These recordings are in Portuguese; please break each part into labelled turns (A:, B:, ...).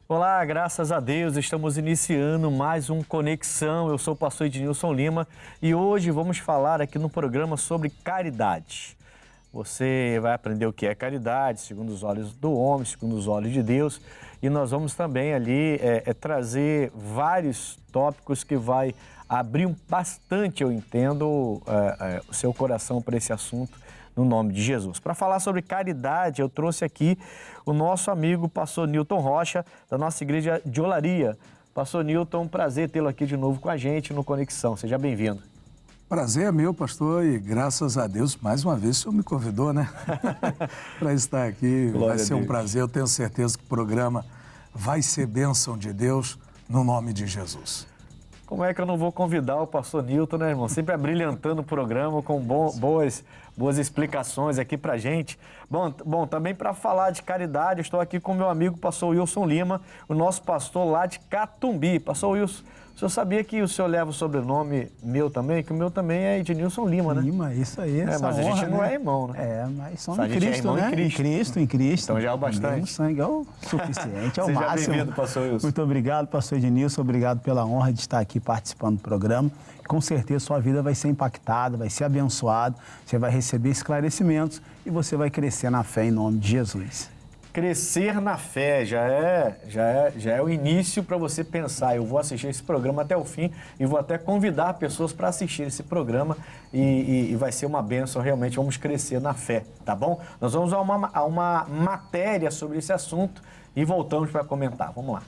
A: Olá, graças a Deus, estamos iniciando mais um Conexão. Eu sou o pastor Ednilson Lima e hoje vamos falar aqui no programa sobre caridade. Você vai aprender o que é caridade, segundo os olhos do homem, segundo os olhos de Deus. E nós vamos também ali trazer vários tópicos que vai abrir bastante, eu entendo, o seu coração para esse assunto, no nome de Jesus. Para falar sobre caridade, eu trouxe aqui o nosso amigo pastor Nilton Rocha, da nossa igreja de Olaria. Pastor Nilton, um prazer tê-lo aqui de novo com a gente no Conexão. Seja bem-vindo.
B: Prazer é meu, pastor, e graças a Deus, mais uma vez, o senhor me convidou, né? Para estar aqui. Vai ser um prazer, eu tenho certeza que o programa vai ser bênção de Deus, no nome de Jesus.
A: Como é que eu não vou convidar o pastor Nilton, né, irmão? Sempre abrilhantando o programa com boas explicações aqui pra gente. Bom, também para falar de caridade, estou aqui com meu amigo pastor Wilson Lima, o nosso pastor lá de Catumbi. Pastor Wilson, o senhor sabia que o senhor leva o sobrenome meu também? Que o meu também é Ednilson Lima, né?
C: Lima, isso aí.
A: Mas a gente não é irmão, né?
C: Mas somos em Cristo,
A: né?
C: Em Cristo.
A: Então já é o bastante.
C: O sangue é o suficiente, é o
A: Seja
C: máximo.
A: bem-vindo, pastor Wilson.
C: Muito obrigado, pastor Ednilson. Obrigado pela honra de estar aqui participando do programa. Com certeza sua vida vai ser impactada, vai ser abençoada. Você vai receber esclarecimentos e você vai crescer na fé em nome de Jesus.
A: Crescer na fé já é o início para você pensar, eu vou assistir esse programa até o fim e vou até convidar pessoas para assistir esse programa e vai ser uma bênção, realmente vamos crescer na fé, tá bom? Nós vamos a uma matéria sobre esse assunto e voltamos para comentar, vamos lá.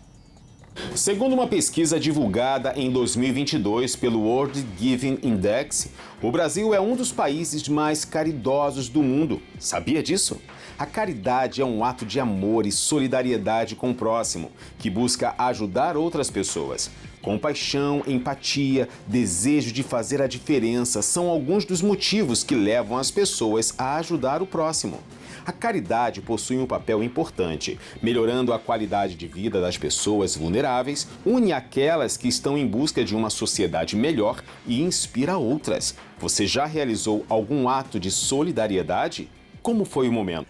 D: Segundo uma pesquisa divulgada em 2022 pelo World Giving Index, o Brasil é um dos países mais caridosos do mundo. Sabia disso? A caridade é um ato de amor e solidariedade com o próximo, que busca ajudar outras pessoas. Compaixão, empatia, desejo de fazer a diferença são alguns dos motivos que levam as pessoas a ajudar o próximo. A caridade possui um papel importante, melhorando a qualidade de vida das pessoas vulneráveis, une aquelas que estão em busca de uma sociedade melhor e inspira outras. Você já realizou algum ato de solidariedade? Como foi o momento?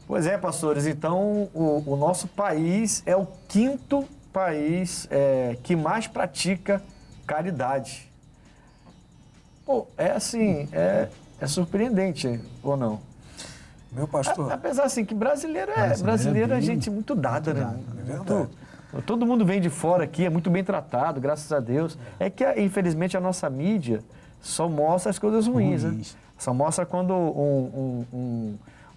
A: Pois é, pastores, então o nosso país é o quinto país que mais pratica caridade. Pô, é surpreendente, ou não?
B: Meu pastor...
A: Apesar assim, que brasileiro é gente muito dada, né? Todo mundo vem de fora aqui, é muito bem tratado, graças a Deus. É que, infelizmente, a nossa mídia só mostra as coisas ruins, né? Só mostra quando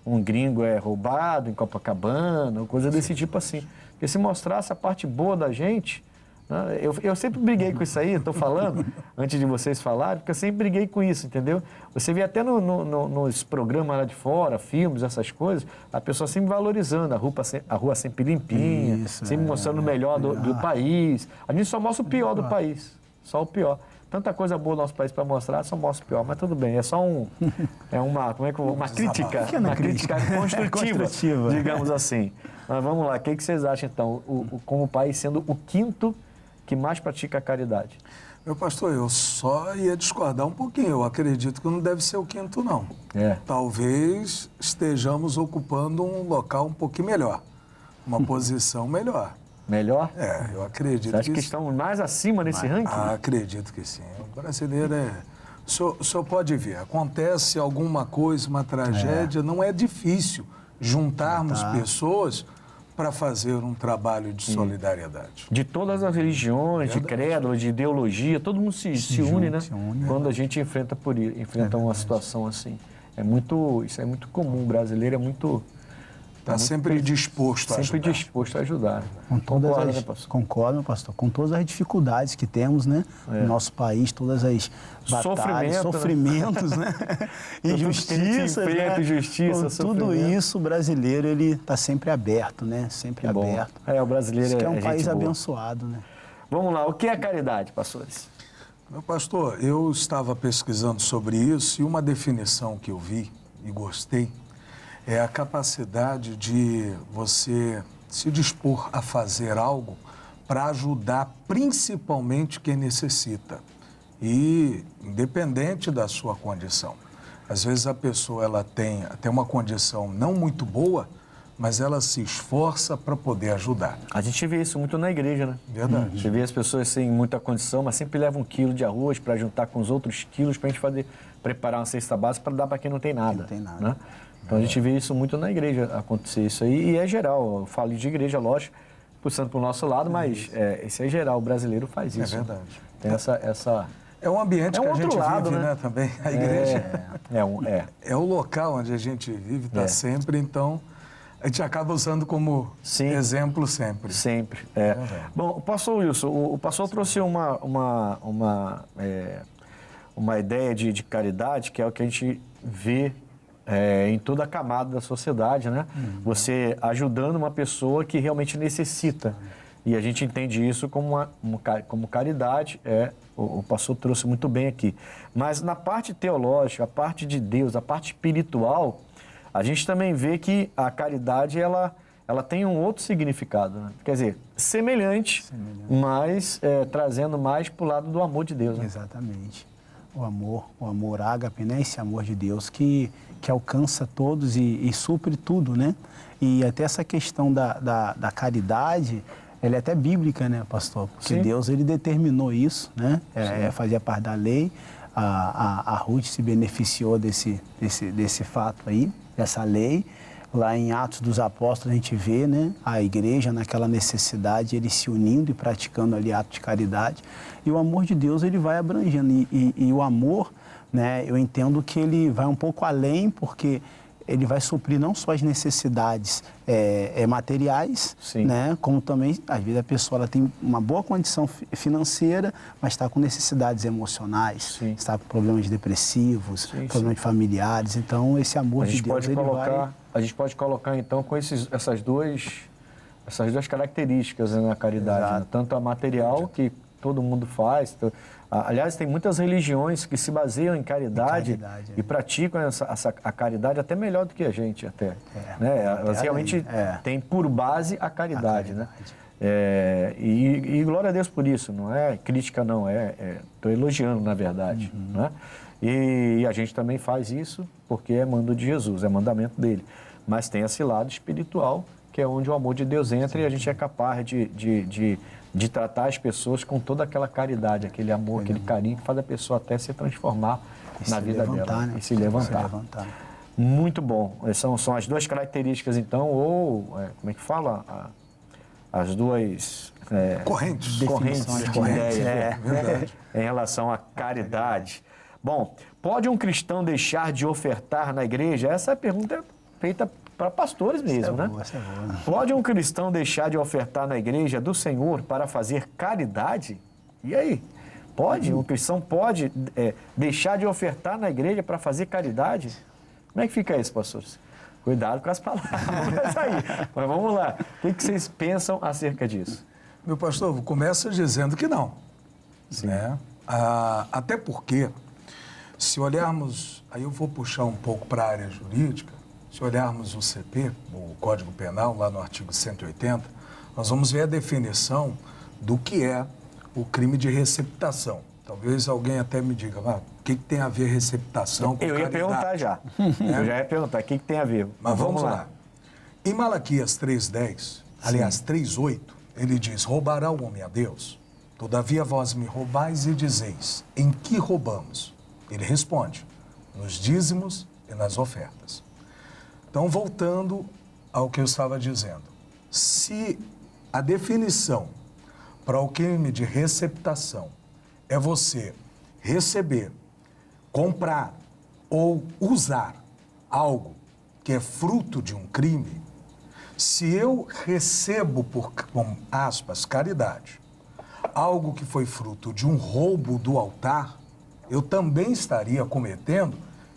A: um gringo é roubado em Copacabana, coisa desse tipo assim. Porque se mostrasse a parte boa da gente... né? Eu sempre briguei com isso aí, estou falando, antes de vocês falarem, porque eu sempre briguei com isso, entendeu? Você vê até nos programas lá de fora, filmes, essas coisas, a pessoa sempre valorizando, a rua sempre limpinha, sempre mostrando o melhor do país. A gente só mostra o pior do país, só o pior. Tanta coisa boa do nosso país para mostrar, só mostra o pior, mas tudo bem, é só uma crítica construtiva, digamos assim. Mas vamos lá, o que vocês acham então, como o país sendo o quinto que mais pratica a caridade?
B: Meu pastor, eu só ia discordar um pouquinho, eu acredito que não deve ser o quinto, não. Talvez estejamos ocupando um local um pouquinho melhor, uma posição melhor.
A: Melhor?
B: Eu acredito.
A: Você acha que estão mais acima nesse ranking?
B: Acredito que sim. O brasileiro o senhor pode ver, acontece alguma coisa, uma tragédia, não é difícil juntarmos pessoas para fazer um trabalho de solidariedade.
A: De todas as religiões, de credo, de ideologia, todo mundo se une, né? Quando a gente enfrenta uma situação assim. Isso é muito comum, o brasileiro é muito...
B: Está sempre disposto a ajudar.
A: Sempre disposto a ajudar.
C: Concordo, pastor. Com todas as dificuldades que temos, né? No nosso país, todas as batalhas, sofrimentos, né? Injustiças, né?
A: Injustiça,
C: com tudo isso, o brasileiro, ele está sempre aberto, né? Sempre aberto.
A: O brasileiro
C: é um país abençoado, né?
A: Vamos lá, o que é caridade, pastores?
B: Meu pastor, eu estava pesquisando sobre isso e uma definição que eu vi e gostei é a capacidade de você se dispor a fazer algo para ajudar principalmente quem necessita e independente da sua condição. Às vezes a pessoa ela tem até uma condição não muito boa, mas ela se esforça para poder ajudar.
A: A gente vê isso muito na igreja, né?
B: Verdade.
A: Você vê as pessoas sem muita condição, mas sempre levam 1 quilo de arroz para juntar com os outros quilos para a gente preparar uma cesta básica para dar para quem não tem nada.
C: Não tem nada.
A: Né? Então a gente vê isso muito na igreja acontecer isso aí, e é geral. Eu falo de igreja, lógico, puxando para o nosso lado, mas esse é geral, o brasileiro faz isso.
B: É verdade.
A: Tem essa...
B: É um ambiente
A: É um
B: que a
A: outro
B: gente
A: lado,
B: vive,
A: né?
B: Também. A igreja
A: É
B: o local onde a gente vive, está sempre, então a gente acaba usando como exemplo sempre.
A: Sempre, Bom, o pastor Wilson, o pastor trouxe uma ideia de caridade, que é o que a gente vê em toda a camada da sociedade, né? Você ajudando uma pessoa que realmente necessita. E a gente entende isso como caridade, o pastor trouxe muito bem aqui. Mas na parte teológica, a parte de Deus, a parte espiritual, a gente também vê que a caridade, ela tem um outro significado, né? Quer dizer, semelhante. Mas trazendo mais para o lado do amor de Deus, né?
C: Exatamente. O amor ágape, né? Esse amor de Deus que alcança todos e supre tudo, né? E até essa questão da caridade, ela é até bíblica, né, pastor? Porque Deus, ele determinou isso, né? Fazia parte da lei. A Ruth se beneficiou desse fato aí, dessa lei. Lá em Atos dos Apóstolos a gente vê, né, a igreja naquela necessidade, eles se unindo e praticando ali ato de caridade. E o amor de Deus, ele vai abrangendo. E o amor, né, eu entendo que ele vai um pouco além, porque ele vai suprir não só as necessidades materiais, né, como também, às vezes, a pessoa ela tem uma boa condição financeira, mas está com necessidades emocionais, está com problemas depressivos, problemas familiares. Então, esse amor de Deus,
A: a gente pode colocar, então, com essas duas características, né, na caridade. Né? Tanto a material, que todo mundo faz. Aliás, tem muitas religiões que se baseiam em caridade e praticam a caridade até melhor do que a gente, até. Né? Elas realmente têm por base a caridade. Né? E glória a Deus por isso, não é crítica, não. Estou elogiando, na verdade. Né? E a gente também faz isso porque é mando de Jesus, é mandamento dele. Mas tem esse lado espiritual, que é onde o amor de Deus entra e a gente é capaz de tratar as pessoas com toda aquela caridade, aquele amor, aquele carinho que faz a pessoa até se transformar na vida dela, né? E se levantar. Muito bom. São as duas características, então, ou, como é que fala? As duas...
B: correntes.
A: Em relação à caridade. Bom, pode um cristão deixar de ofertar na igreja? Essa pergunta é feita para pastores mesmo, né?
C: Essa é boa.
A: Pode um cristão deixar de ofertar na igreja do Senhor para fazer caridade? E aí? Pode? Um cristão pode deixar de ofertar na igreja para fazer caridade? Como é que fica isso, pastores? Cuidado com as palavras aí. Mas vamos lá. O que vocês pensam acerca disso?
B: Meu pastor, começa dizendo que não. Né? Até porque, se olharmos, aí eu vou puxar um pouco para a área jurídica, se olharmos o CP, o Código Penal, lá no artigo 180, nós vamos ver a definição do que é o crime de receptação. Talvez alguém até me diga, o que tem a ver receptação com
A: caridade? Eu ia perguntar já. Eu já ia perguntar, o que tem a ver?
B: Mas vamos lá. Em Malaquias 3:10, aliás, 3:8, ele diz, roubará o homem a Deus? Todavia vós me roubais e dizeis, em que roubamos? Ele responde, nos dízimos e nas ofertas. Então, voltando ao que eu estava dizendo, se a definição para o crime de receptação é você receber, comprar ou usar algo que é fruto de um crime, se eu recebo com aspas, caridade, algo que foi fruto de um roubo do altar, eu também estaria cometendo,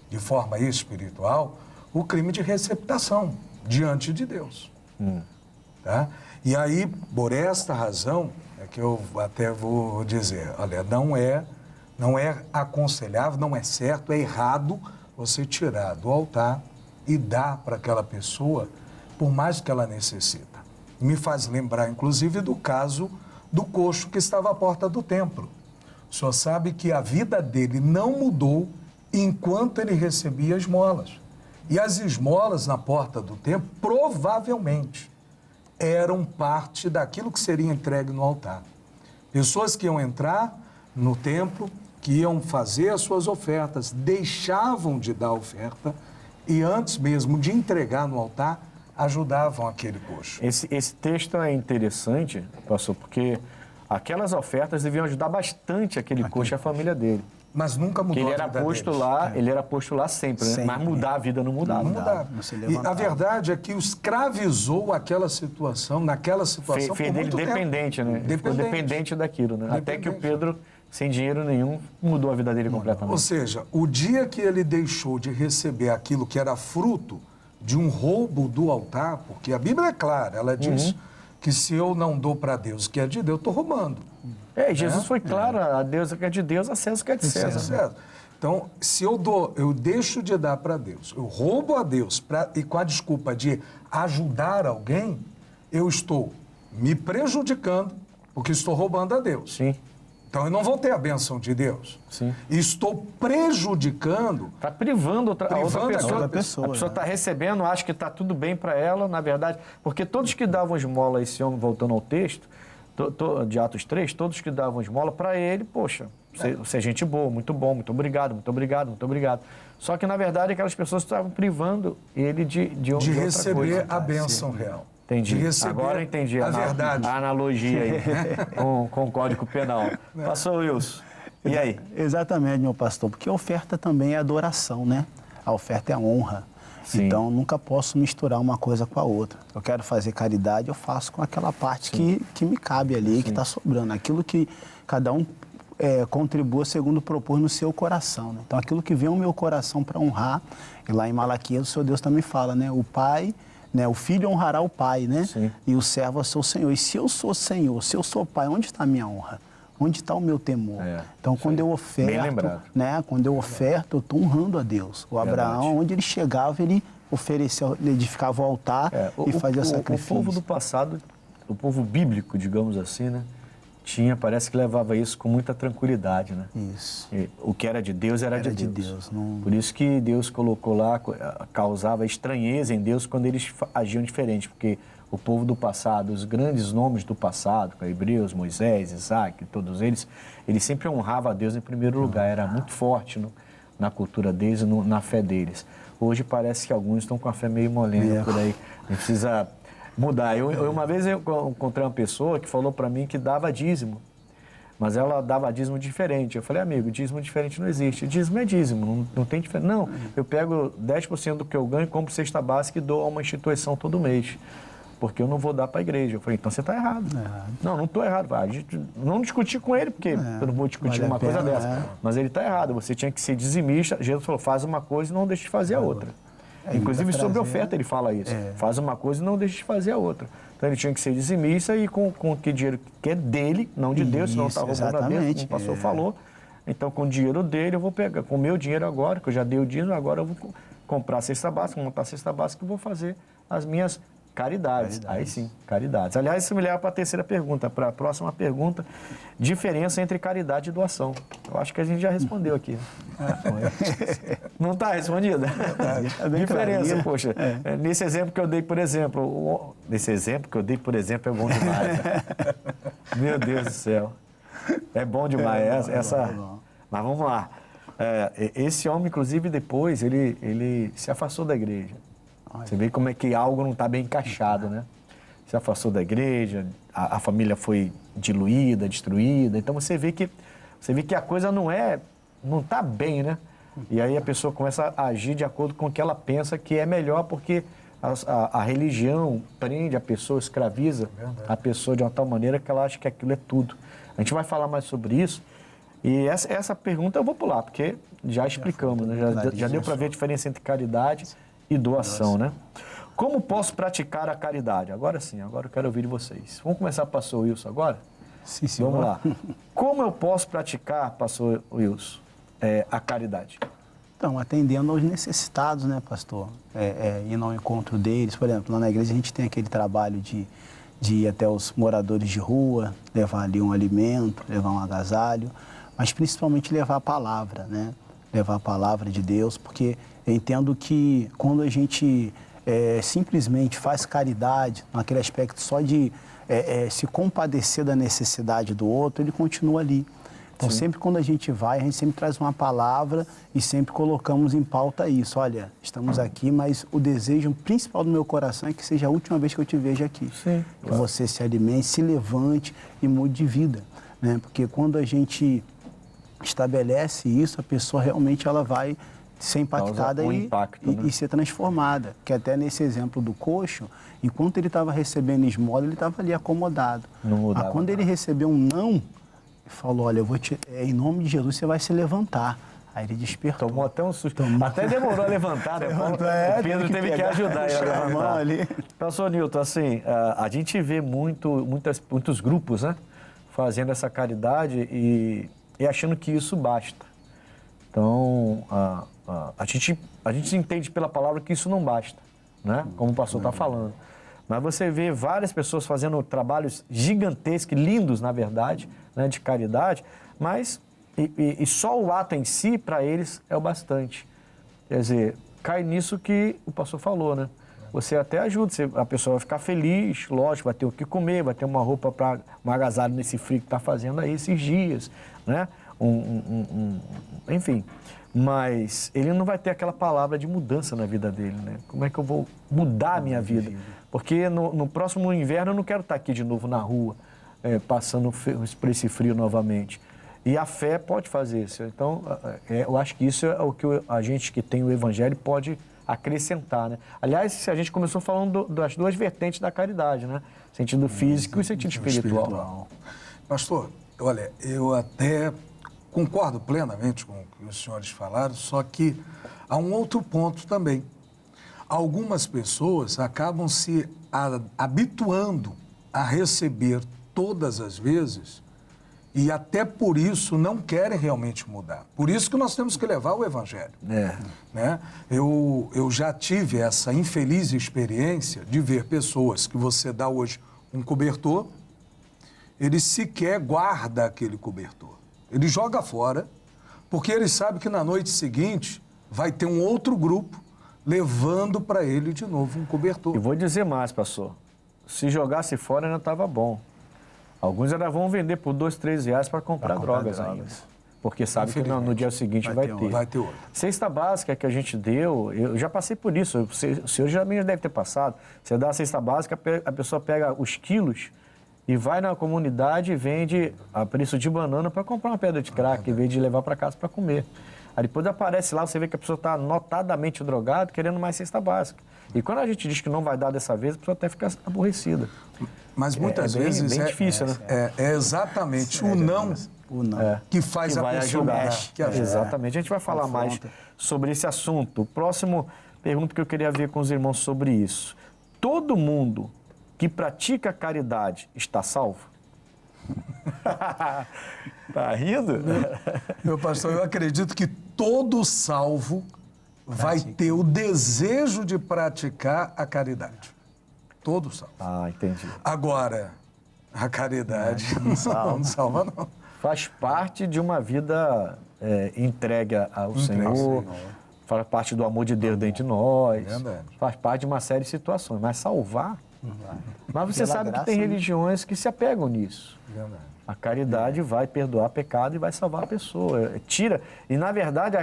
B: de forma espiritual, o crime de receptação diante de Deus. Tá? E aí, por esta razão, é que eu até vou dizer, olha, não é aconselhável, não é certo, é errado você tirar do altar e dar para aquela pessoa, por mais que ela necessita. Me faz lembrar, inclusive, do caso do coxo que estava à porta do templo. O senhor sabe que a vida dele não mudou enquanto ele recebia esmolas. E as esmolas na porta do templo, provavelmente, eram parte daquilo que seria entregue no altar. Pessoas que iam entrar no templo, que iam fazer as suas ofertas, deixavam de dar oferta e antes mesmo de entregar no altar, ajudavam aquele coxo.
A: Esse texto é interessante, pastor, porque aquelas ofertas deviam ajudar bastante aquele coxo e a família dele.
B: Mas nunca mudou
A: Ele
B: a
A: era
B: vida
A: posto
B: deles.
A: lá, ele era posto lá sempre, né?
C: Sempre.
A: Mas mudar a vida não mudava.
B: Não mudava.
C: não se
B: E
C: levantava.
B: a verdade é que o escravizou aquela situação, naquela situação
A: Fez
B: por
A: dele
B: muito tempo.
A: dependente, né? Ele ficou dependente daquilo, né? Até que o Pedro, sem dinheiro nenhum, mudou a vida dele completamente.
B: Ou seja, o dia que ele deixou de receber aquilo que era fruto de um roubo do altar, porque a Bíblia é clara, ela diz que se eu não dou para Deus o que é de Deus, eu estou roubando.
A: Jesus foi claro, a Deus o que é de Deus, a César o que é de César.
B: Certo? Então, se eu dou, eu deixo de dar para Deus, eu roubo a Deus e com a desculpa de ajudar alguém, eu estou me prejudicando porque estou roubando a Deus.
A: Sim.
B: Então, eu não vou ter a bênção de Deus.
A: Sim.
B: E estou prejudicando.
A: Está privando a outra pessoa.
C: outra pessoa,
A: A pessoa está recebendo, acha que está tudo bem para ela, na verdade. Porque todos que davam esmola a esse homem, voltando ao texto, de Atos 3, todos que davam esmola para ele, poxa, você é gente boa, muito bom, muito obrigado, muito obrigado, muito obrigado. Só que, na verdade, aquelas pessoas estavam privando ele de outra
B: receber
A: coisa.
B: a bênção real.
A: Entendi.
B: De receber
A: Agora eu entendi
B: a verdade.
A: a analogia aí com o Código Penal. Passou, Wilson. E aí?
C: Exatamente, meu pastor, porque a oferta também é adoração, né? A oferta é a honra.
A: Sim.
C: Então, nunca posso misturar uma coisa com a outra. Eu quero fazer caridade, eu faço com aquela parte que me cabe ali, que está sobrando. Aquilo que cada um contribua segundo propôs no seu coração. Né? Então, aquilo que vem ao meu coração para honrar, e lá em Malaquias o seu Deus também fala, né? O pai... Né, o filho honrará o pai, né?
A: Sim.
C: E o servo a seu senhor. E se eu sou senhor, se eu sou pai, onde está a minha honra? Onde está o meu temor? Então, quando eu oferto, né? Quando eu oferto, eu estou honrando a Deus. O Abraão, onde ele chegava, ele oferecia, ele edificava o altar e fazia sacrifício.
A: O povo do passado, o povo bíblico, digamos assim, né? Parece que levava isso com muita tranquilidade, né?
C: Isso.
A: O que era de Deus era de Deus. Por isso que Deus colocou lá, causava estranheza em Deus quando eles agiam diferente, porque o povo do passado, os grandes nomes do passado, Hebreus, Moisés, Isaac, todos eles sempre honravam a Deus em primeiro lugar, era muito forte na cultura deles e na fé deles. Hoje parece que alguns estão com a fé meio molenda por aí, a gente precisa mudar. Uma vez eu encontrei uma pessoa que falou para mim que dava dízimo, mas ela dava dízimo diferente. Eu falei, amigo, dízimo diferente não existe. Dízimo é dízimo, não tem diferença. Não, eu pego 10% do que eu ganho, compro cesta básica e dou a uma instituição todo mês, porque eu não vou dar para a igreja. Eu falei, então você está errado. Não estou errado. A gente não discutir com ele, porque eu não vou discutir uma coisa dessa. Mas ele está errado, você tinha que ser dizimista. Jesus falou, faz uma coisa e não deixe de fazer a outra. Inclusive sobre oferta ele fala isso. Faz uma coisa e não deixe de fazer a outra. Então ele tinha que ser dizimista e com que dinheiro que é dele, não de Deus, senão está roubando a Deus, como o pastor falou. Então com o dinheiro dele eu vou pegar, com o meu dinheiro agora, que eu já dei o dinheiro, agora eu vou comprar a cesta básica, montar a cesta básica e vou fazer as minhas caridades. Aí sim, caridades. Aliás, isso me leva para a terceira pergunta, para a próxima pergunta, diferença entre caridade e doação. Eu acho que a gente já respondeu aqui. Não está respondida? Diferença, poxa. Nesse exemplo que eu dei, por exemplo, é bom demais. Meu Deus do céu. É bom demais. Mas vamos lá. Esse homem, inclusive, depois, ele se afastou da igreja. Você vê como é que algo não está bem encaixado, né? Se afastou da igreja, a família foi diluída, destruída. Então você vê que a coisa não está bem, né? E aí a pessoa começa a agir de acordo com o que ela pensa que é melhor, porque a religião prende a pessoa, escraviza a pessoa de uma tal maneira que ela acha que aquilo é tudo. A gente vai falar mais sobre isso. E essa pergunta eu vou pular, porque já explicamos, né? Já deu para ver a diferença entre caridade e doação, né? Como posso praticar a caridade? Agora sim, agora eu quero ouvir de vocês. Vamos começar, pastor Wilson, agora?
C: Sim,
A: Vamos lá. Como eu posso praticar, pastor Wilson, a caridade?
C: Então, atendendo aos necessitados, né, pastor? Indo ao encontro deles. Por exemplo, lá na igreja a gente tem aquele trabalho de ir até os moradores de rua, levar ali um alimento, levar um agasalho, mas principalmente levar a palavra, né? levar a palavra de Deus, porque eu entendo que quando a gente simplesmente faz caridade, naquele aspecto só de se compadecer da necessidade do outro, ele continua ali. Então, sempre quando a gente vai, a gente sempre traz uma palavra e sempre colocamos em pauta isso. Olha, estamos aqui, mas o desejo principal do meu coração é que seja a última vez que eu te veja aqui.
A: Sim,
C: que você se alimente, se levante e mude de vida, né? Porque quando a gente estabelece isso, a pessoa realmente ela vai ser impactada e ser transformada. Que até nesse exemplo do coxo, enquanto ele estava recebendo esmola, ele estava ali acomodado. Quando ele recebeu um não, falou, olha, em nome de Jesus você vai se levantar. Aí ele despertou.
A: Tomou até um susto. Até demorou a levantar, né? O Pedro teve que ajudar ele a levantar. Ali. Pastor Nilton, assim, a gente vê muitos grupos, né? Fazendo essa caridade e achando que isso basta. Então, a gente entende pela palavra que isso não basta, né? Como o pastor está falando. Mas você vê várias pessoas fazendo trabalhos gigantescos, lindos, na verdade, né, de caridade, mas e só o ato em si, para eles, é o bastante. Quer dizer, cai nisso que o pastor falou, né? Você até ajuda, a pessoa vai ficar feliz, lógico, vai ter o que comer, vai ter uma roupa para um agasalho nesse frio que está fazendo aí esses dias, né? Enfim, mas ele não vai ter aquela palavra de mudança na vida dele, né? Como é que eu vou mudar a minha vida? Porque no próximo inverno eu não quero estar aqui de novo na rua, passando por esse frio novamente. E a fé pode fazer isso. Então, eu acho que isso é o que a gente que tem o Evangelho pode acrescentar, né? Aliás, a gente começou falando das duas vertentes da caridade, né? Sentido físico e sentido espiritual.
B: Pastor, olha, eu até concordo plenamente com o que os senhores falaram, só que há um outro ponto também. Algumas pessoas acabam se habituando a receber todas as vezes e até por isso não querem realmente mudar. Por isso que nós temos que levar o Evangelho. Né? Eu já tive essa infeliz experiência de ver pessoas que você dá hoje um cobertor, ele sequer guarda aquele cobertor. Ele joga fora, porque ele sabe que na noite seguinte vai ter um outro grupo levando para ele de novo um cobertor.
A: E vou dizer mais, pastor. Se jogasse fora, ainda estava bom. Alguns ainda vão vender por R$2, R$3 para comprar drogas ainda. Porque sabe que no dia seguinte vai ter.
B: Vai ter outro.
A: Cesta básica que a gente deu, eu já passei por isso. O senhor já deve ter passado. Você dá a cesta básica, a pessoa pega os quilos e vai na comunidade e vende a preço de banana para comprar uma pedra de crack, em vez de levar para casa para comer. Aí depois aparece lá, você vê que a pessoa está notadamente drogada, querendo mais cesta básica. E quando a gente diz que não vai dar dessa vez, a pessoa até fica aborrecida.
B: Mas muitas vezes
A: bem difícil, né?
B: É exatamente o não que faz a pessoa
A: que ajuda. Exatamente. A gente vai falar mais sobre esse assunto. Próximo pergunta que eu queria ver com os irmãos sobre isso. Todo mundo que pratica caridade está salvo? Tá rindo?
B: Meu pastor, eu acredito que todo salvo vai ter o desejo de praticar a caridade. Todo salvo.
A: Ah, entendi.
B: Agora, a caridade não salva, não.
A: Faz parte de uma vida entregue ao Senhor, faz parte do amor de Deus dentro de nós, faz parte de uma série de situações, mas salvar... Mas você sabe que tem religiões que se apegam nisso. A caridade vai perdoar pecado e vai salvar a pessoa. Tira. E, na verdade,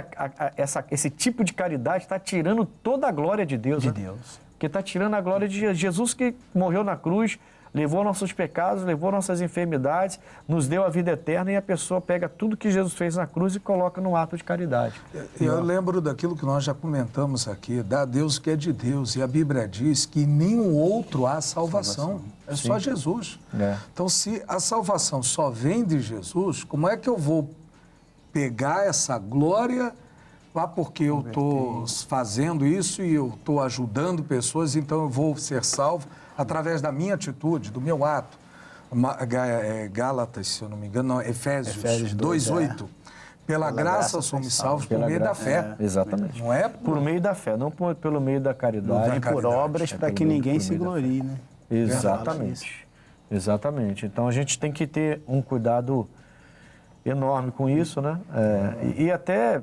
A: esse tipo de caridade está tirando toda a glória de Deus. Porque está tirando a glória de Jesus, que morreu na cruz, levou nossos pecados, levou nossas enfermidades, nos deu a vida eterna, e a pessoa pega tudo que Jesus fez na cruz e coloca no ato de caridade.
B: Eu lembro daquilo que nós já comentamos aqui, dá a Deus que é de Deus, e a Bíblia diz que nenhum outro há salvação. É só Jesus. Então, se a salvação só vem de Jesus, como é que eu vou pegar essa glória porque eu estou fazendo isso e eu estou ajudando pessoas, então eu vou ser salvo através da minha atitude, do meu ato. Gálatas, se eu não me engano, não, Efésios 2:8. Pela graça somos salvos por meio da fé.
A: Exatamente.
B: Não é
A: por meio da fé, não pelo meio da caridade.
C: Nem por obras para que ninguém se glorie, né?
A: Exatamente. Exatamente. Então a gente tem que ter um cuidado enorme com isso, né? E até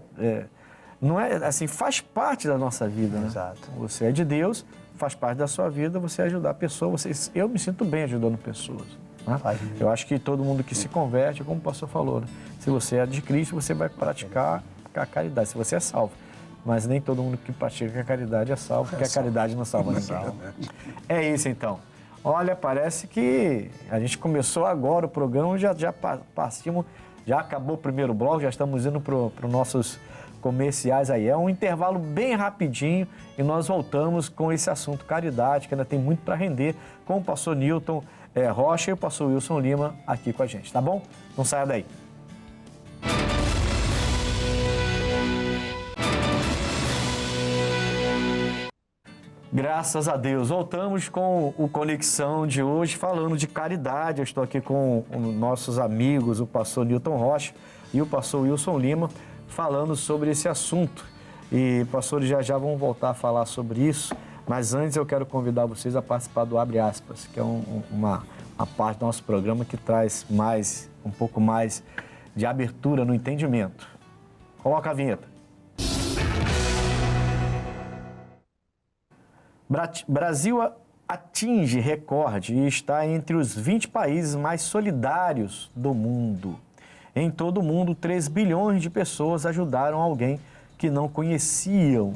A: não é assim, faz parte da nossa vida, né?
C: Exato.
A: Você é de Deus, faz parte da sua vida você ajudar pessoas. Eu me sinto bem ajudando pessoas. Né? Eu acho que todo mundo que se converte, como o pastor falou, né? Se você é de Cristo, você vai praticar a caridade, se você é salvo. Mas nem todo mundo que pratica a caridade é salvo, porque a caridade não salva ninguém. É isso então. Olha, parece que a gente começou agora o programa, já passamos, já acabou o primeiro bloco, já estamos indo para os nossos comerciais aí. É um intervalo bem rapidinho e nós voltamos com esse assunto caridade, que ainda tem muito para render, com o pastor Newton Rocha e o pastor Wilson Lima aqui com a gente, tá bom? Não saia daí. Graças a Deus. Voltamos com o Conexão de hoje, falando de caridade. Eu estou aqui com os nossos amigos, o pastor Newton Rocha e o pastor Wilson Lima, falando sobre esse assunto. E, pastores, já vão voltar a falar sobre isso, mas antes eu quero convidar vocês a participar do Abre Aspas, que é uma parte do nosso programa que traz um pouco mais de abertura no entendimento. Coloca a vinheta. Brasil atinge recorde e está entre os 20 países mais solidários do mundo. Em todo o mundo, 3 bilhões de pessoas ajudaram alguém que não conheciam,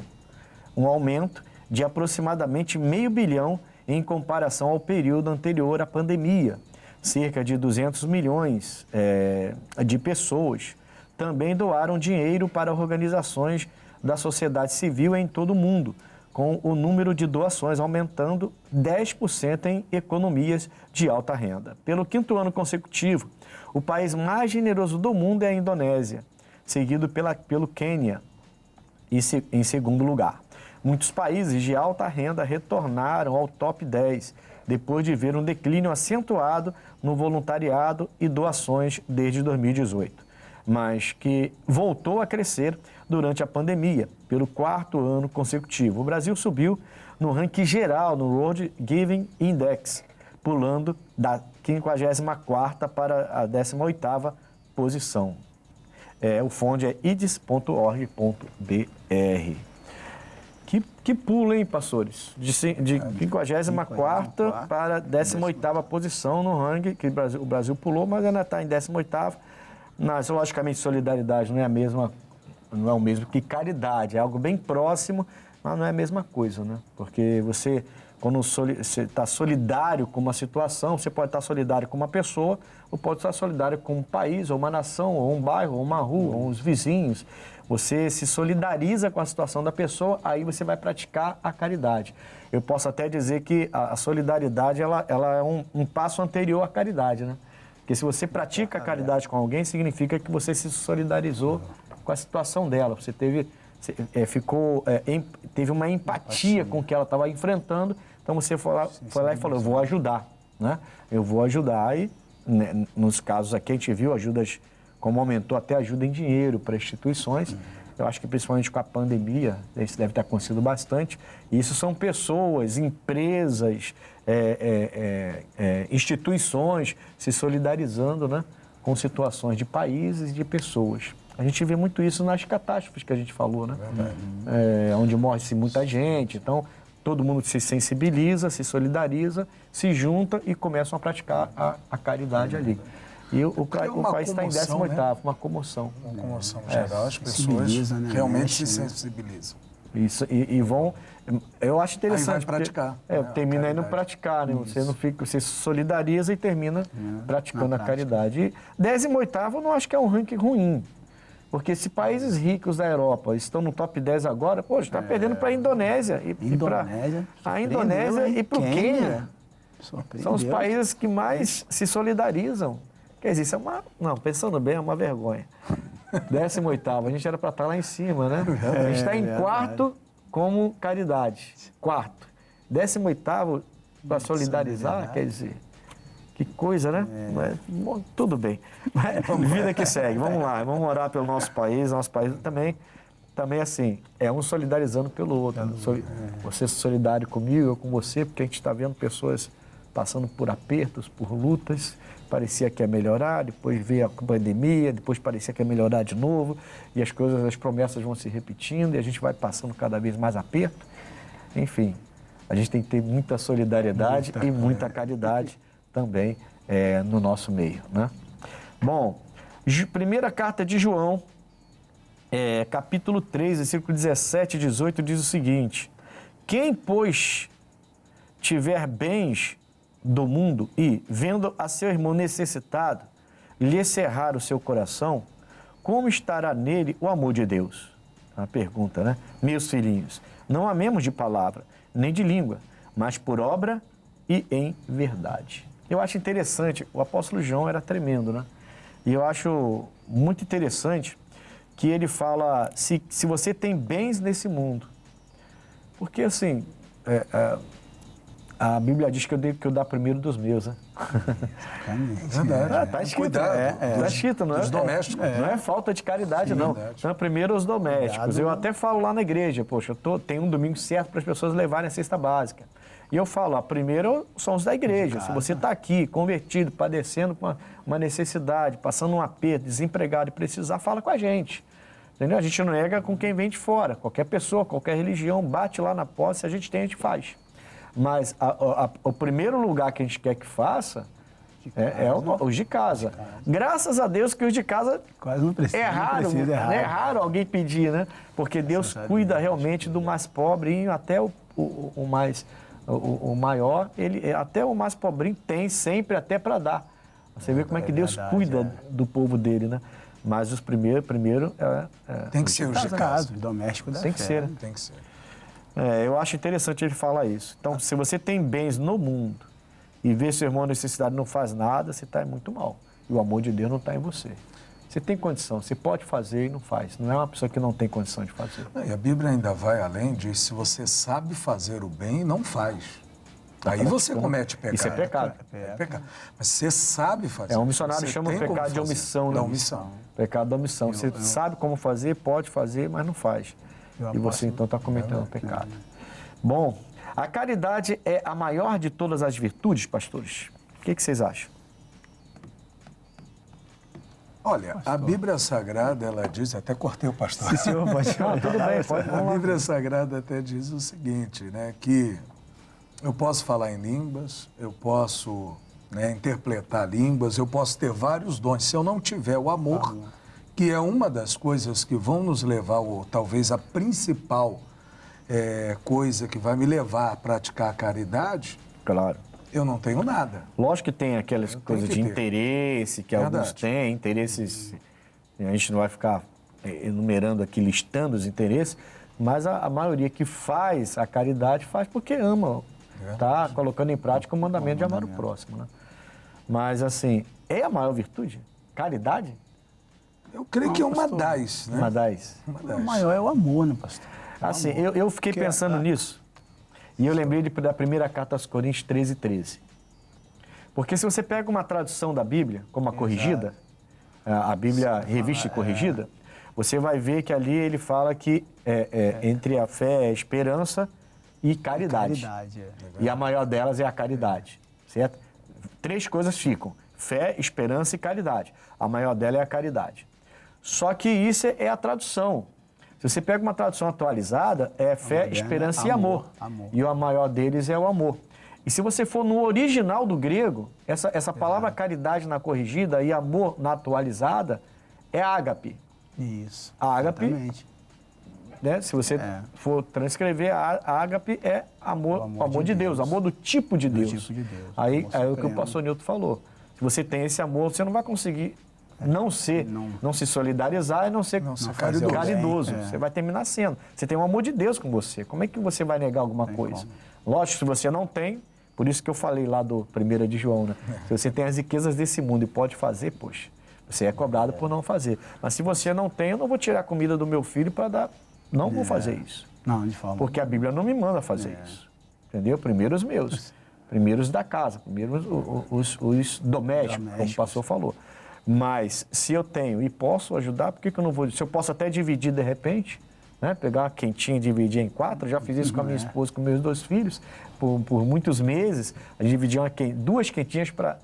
A: um aumento de aproximadamente meio bilhão em comparação ao período anterior à pandemia. Cerca de 200 milhões de pessoas também doaram dinheiro para organizações da sociedade civil em todo o mundo, com o número de doações aumentando 10% em economias de alta renda. Pelo 5º ano consecutivo, o país mais generoso do mundo é a Indonésia, seguido pelo Quênia, em segundo lugar. Muitos países de alta renda retornaram ao top 10, depois de ver um declínio acentuado no voluntariado e doações desde 2018, mas que voltou a crescer durante a pandemia, pelo 4º ano consecutivo. O Brasil subiu no ranking geral no World Giving Index, pulando da 54ª para a 18ª posição. O fonte é ides.org.br. Que pulo, hein, pastores? De 54ª para a 18ª posição no ranking, que o Brasil pulou, mas ainda está em 18ª. Mas, logicamente, solidariedade não é o mesmo que caridade, é algo bem próximo, mas não é a mesma coisa, né? Porque você, quando você está solidário com uma situação, você pode estar solidário com uma pessoa, ou pode estar solidário com um país, ou uma nação, ou um bairro, ou uma rua, ou uns vizinhos. Você se solidariza com a situação da pessoa, aí você vai praticar a caridade. Eu posso até dizer que a solidariedade ela é um passo anterior à caridade, né? Porque se você pratica a caridade com alguém, significa que você se solidarizou com a situação dela. Você teve uma empatia com o que ela estava enfrentando, então você foi lá e falou, eu vou ajudar, né? Eu vou ajudar. E, né, nos casos aqui a gente viu ajudas, como aumentou até ajuda em dinheiro para instituições. Eu acho que principalmente com a pandemia, isso deve ter acontecido bastante. E isso são pessoas, empresas, instituições se solidarizando, né, com situações de países e de pessoas. A gente vê muito isso nas catástrofes que a gente falou, né? Onde morre-se muita gente. Então, todo mundo se sensibiliza, se solidariza, se junta e começam a praticar a caridade ali. E o país está em 18º, né? Uma comoção.
B: Uma comoção geral, as pessoas realmente se sensibilizam.
A: Isso, e vão... Eu acho interessante.
B: Aí vai praticar.
A: Termina indo praticar, né? Você não fica, você se solidariza e termina praticando a caridade. E 18º eu não acho que é um ranking ruim. Porque se países ricos da Europa estão no top 10 agora, está perdendo para a Indonésia. A Indonésia e para o Quênia. São os países que mais se solidarizam. Quer dizer, isso pensando bem, é uma vergonha. 18º, a gente era para estar lá em cima, né? A gente está em 4º como caridade. 4º. 18º para solidarizar, quer dizer, que coisa, né? Bom, tudo bem. Vida que segue, vamos lá, vamos orar pelo nosso país também assim, um solidarizando pelo outro. Você solidário comigo, eu com você, porque a gente está vendo pessoas passando por apertos, por lutas, parecia que ia melhorar, depois veio a pandemia, depois parecia que ia melhorar de novo, e as coisas, as promessas vão se repetindo, e a gente vai passando cada vez mais aperto. Enfim, a gente tem que ter muita solidariedade e muita caridade também no nosso meio, né? Bom, primeira carta de João, capítulo 3, versículo 17 e 18, diz o seguinte: quem, pois, tiver bens do mundo e, vendo a seu irmão necessitado, lhe cerrar o seu coração, como estará nele o amor de Deus? A pergunta, né? Meus filhinhos, não amemos de palavra, nem de língua, mas por obra e em verdade. Eu acho interessante, o apóstolo João era tremendo, né? E eu acho muito interessante que ele fala, se você tem bens nesse mundo, porque assim, a Bíblia diz que eu dou primeiro dos meus, né?
B: Verdade.
A: Tá escrito,
B: Cuidado
A: tá escrito, não é?
B: dos domésticos.
A: Não é falta de caridade, não.
B: Verdade.
A: Então, primeiro os domésticos.
C: Cuidado.
A: Eu até falo lá na igreja, poxa, tenho um domingo certo para as pessoas levarem a cesta básica. E eu falo, primeiro são os da igreja. Se você está aqui, convertido, padecendo com uma necessidade, passando um aperto, desempregado e precisar, fala com a gente. Entendeu? A gente não nega com quem vem de fora. Qualquer pessoa, qualquer religião, bate lá na porta, se a gente tem, a gente faz. Mas o primeiro lugar que a gente quer que faça os de casa. Graças a Deus que os de casa
C: Quase não precisa.
A: é raro,
C: não precisa,
A: é raro alguém pedir, né? Porque Deus cuida realmente do mais pobre, até o maior, até o mais pobrinho tem sempre até para dar. Você vê como é que Deus cuida do povo dele, né? Mas os primeiro
B: Tem que ser os de casa.
C: Os domésticos da
A: tem que
C: fé.
A: ser, né?
B: Tem que ser.
A: Eu acho interessante ele falar isso. Então, se você tem bens no mundo e vê seu irmão necessidade e não faz nada, você está muito mal. E o amor de Deus não está em você. Você tem condição, você pode fazer e não faz. Não é uma pessoa que não tem condição de fazer.
B: E a Bíblia ainda vai além, diz, se você sabe fazer o bem e não faz. Aí você comete pecado.
A: Isso é pecado.
B: É pecado. Mas você sabe fazer.
A: Um missionário
B: você
A: chama
B: tem como
A: pecado de
B: fazer.
A: omissão, né?
B: Da omissão.
A: Pecado da omissão. Você sabe como fazer, pode fazer, mas não faz. E você então está cometendo um pecado. Bom, a caridade é a maior de todas as virtudes, pastores? O que vocês acham?
B: Olha, a Bíblia Sagrada, ela diz, até cortei o pastor.
C: Sim, senhor, pode falar.
A: Tudo bem, pode
B: A
A: falar.
B: Bíblia Sagrada até diz o seguinte, né, que eu posso falar em línguas, eu posso interpretar línguas, eu posso ter vários dons. Se eu não tiver o amor, que é uma das coisas que vão nos levar, ou talvez a principal coisa que vai me levar a praticar a caridade,
A: Claro.
B: eu não tenho nada.
A: Lógico que tem aquelas coisas
B: que
A: de
B: ter.
A: interesse, que
B: Verdade.
A: alguns têm, interesses. A gente não vai ficar enumerando aqui, listando os interesses, mas a maioria que faz a caridade faz porque ama. Está colocando em prática o mandamento de amar o próximo. Né? Mas, assim, é a maior virtude? Caridade?
B: Eu creio que é uma das, né?
A: Uma das.
C: O maior é o amor, né, pastor?
A: Assim, eu fiquei pensando nisso e eu lembrei da primeira carta aos Coríntios 13:13. Porque se você pega uma tradução da Bíblia, como a corrigida, a Bíblia revista e corrigida, você vai ver que ali ele fala que entre a fé, a esperança e caridade. E a maior delas é a caridade, certo? 3 coisas ficam: fé, esperança e caridade. A maior dela é a caridade. Só que isso é a tradução. Se você pega uma tradução atualizada, é fé, esperança e amor. E a maior deles é o amor. E se você for no original do grego, essa palavra caridade na corrigida e amor na atualizada é ágape.
C: Isso.
A: Ágape,
C: exatamente.
A: né? Se você for transcrever, a ágape é amor, o amor de Deus, amor do tipo de Deus.
C: tipo de Deus,
A: Aí
C: amor
A: é o que o
C: supremo.
A: pastor Nilton falou. Se você tem esse amor, você não vai conseguir não se solidarizar e não ser
B: caridoso.
A: caridoso. Você vai terminar sendo. Você tem o amor de Deus com você. Como é que você vai negar alguma coisa? Lógico, se você não tem, por isso que eu falei lá do 1 de João, né? Se você tem as riquezas desse mundo e pode fazer, poxa, você é cobrado por não fazer. Mas se você não tem, eu não vou tirar a comida do meu filho para dar. Não vou fazer isso.
C: Não, de forma.
A: Porque a Bíblia não me manda fazer isso. Entendeu? Primeiro os meus. Primeiro os da casa. Primeiro os domésticos, como o pastor falou. Mas se eu tenho e posso ajudar, por que eu não vou? Se eu posso até dividir de repente, né? Pegar uma quentinha e dividir em 4. Já fiz isso com a minha esposa, com meus 2 filhos, por muitos meses. A gente dividia 2 quentinhas para...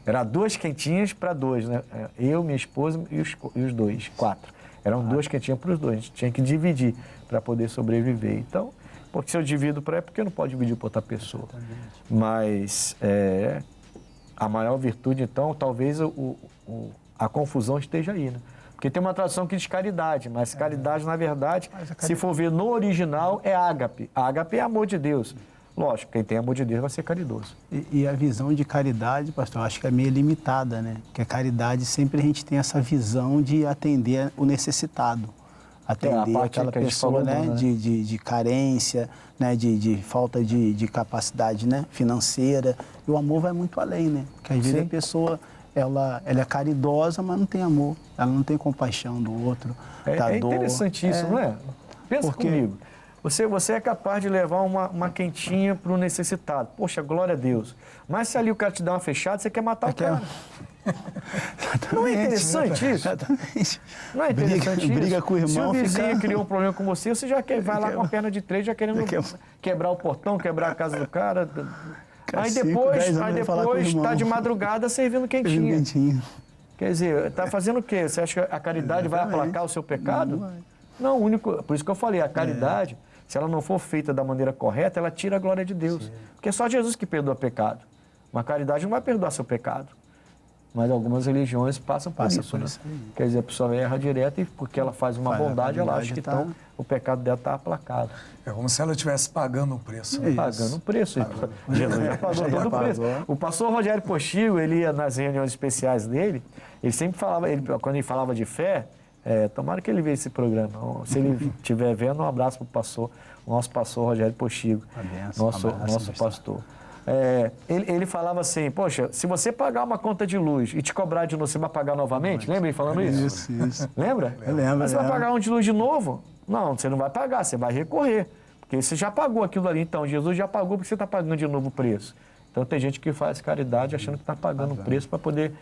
A: Era 2 quentinhas para 2, né? Eu, minha esposa e os 2, 4. Eram 2 quentinhas para os 2. A gente tinha que dividir para poder sobreviver. Então, porque se eu divido para é porque eu não posso dividir para outra pessoa.
C: Exatamente.
A: Mas a maior virtude, então, talvez a confusão esteja aí, né? Porque tem uma tradução que diz caridade, mas caridade, na verdade, se for ver no original, é ágape. Ágape é amor de Deus. Lógico, quem tem amor de Deus vai ser caridoso.
C: E a visão de caridade, pastor, eu acho que é meio limitada, né? Porque a caridade, sempre a gente tem essa visão de atender o necessitado. Atender aquela pessoa, né? De carência, né? De falta de capacidade, né? Financeira. E o amor vai muito além, né? Porque às vezes a pessoa, ela é caridosa, mas não tem amor. Ela não tem compaixão do outro, da dor. É
A: interessante isso, não é? Pensa comigo. Você é capaz de levar uma quentinha para o necessitado. Poxa, glória a Deus. Mas se ali o cara te dá uma fechada, você quer matar o cara. Não é interessante isso?
C: Exatamente.
A: Não é interessante isso?
C: Briga com o irmão.
A: Se o vizinho criou um problema com você, você já vai lá com a perna de 3, já querendo quebrar o portão, quebrar a casa do cara. Aí depois está de madrugada servindo quentinha. Quer dizer, está fazendo o quê? Você acha que a caridade vai aplacar o seu pecado? Não, por isso que eu falei, a caridade, se ela não for feita da maneira correta, ela tira a glória de Deus. Sim. Porque é só Jesus que perdoa pecado. Uma caridade não vai perdoar seu pecado. Mas algumas religiões passam por isso. Né? Quer dizer, a pessoa erra direto e porque ela faz uma bondade, ela acha que então, o pecado dela está aplacado.
B: É como se ela estivesse pagando um preço.
A: Pagando um preço. Jesus já pagou todo o preço. O pastor Rogério Postigo, ele ia nas reuniões especiais dele, ele sempre falava, quando ele falava de fé, tomara que ele veja esse programa. Se ele estiver vendo, um abraço para o pastor, o nosso pastor Rogério Postigo, nosso pastor. Ele falava assim, poxa, se você pagar uma conta de luz e te cobrar de novo, você vai pagar novamente? Lembra ele falando isso?
C: Isso.
A: Lembra?
C: Eu lembro.
A: Mas você vai pagar um de luz de novo? Não, você não vai pagar, você vai recorrer. Porque você já pagou aquilo ali. Então, Jesus já pagou porque você está pagando de novo o preço. Então, tem gente que faz caridade achando que está pagando o preço para poder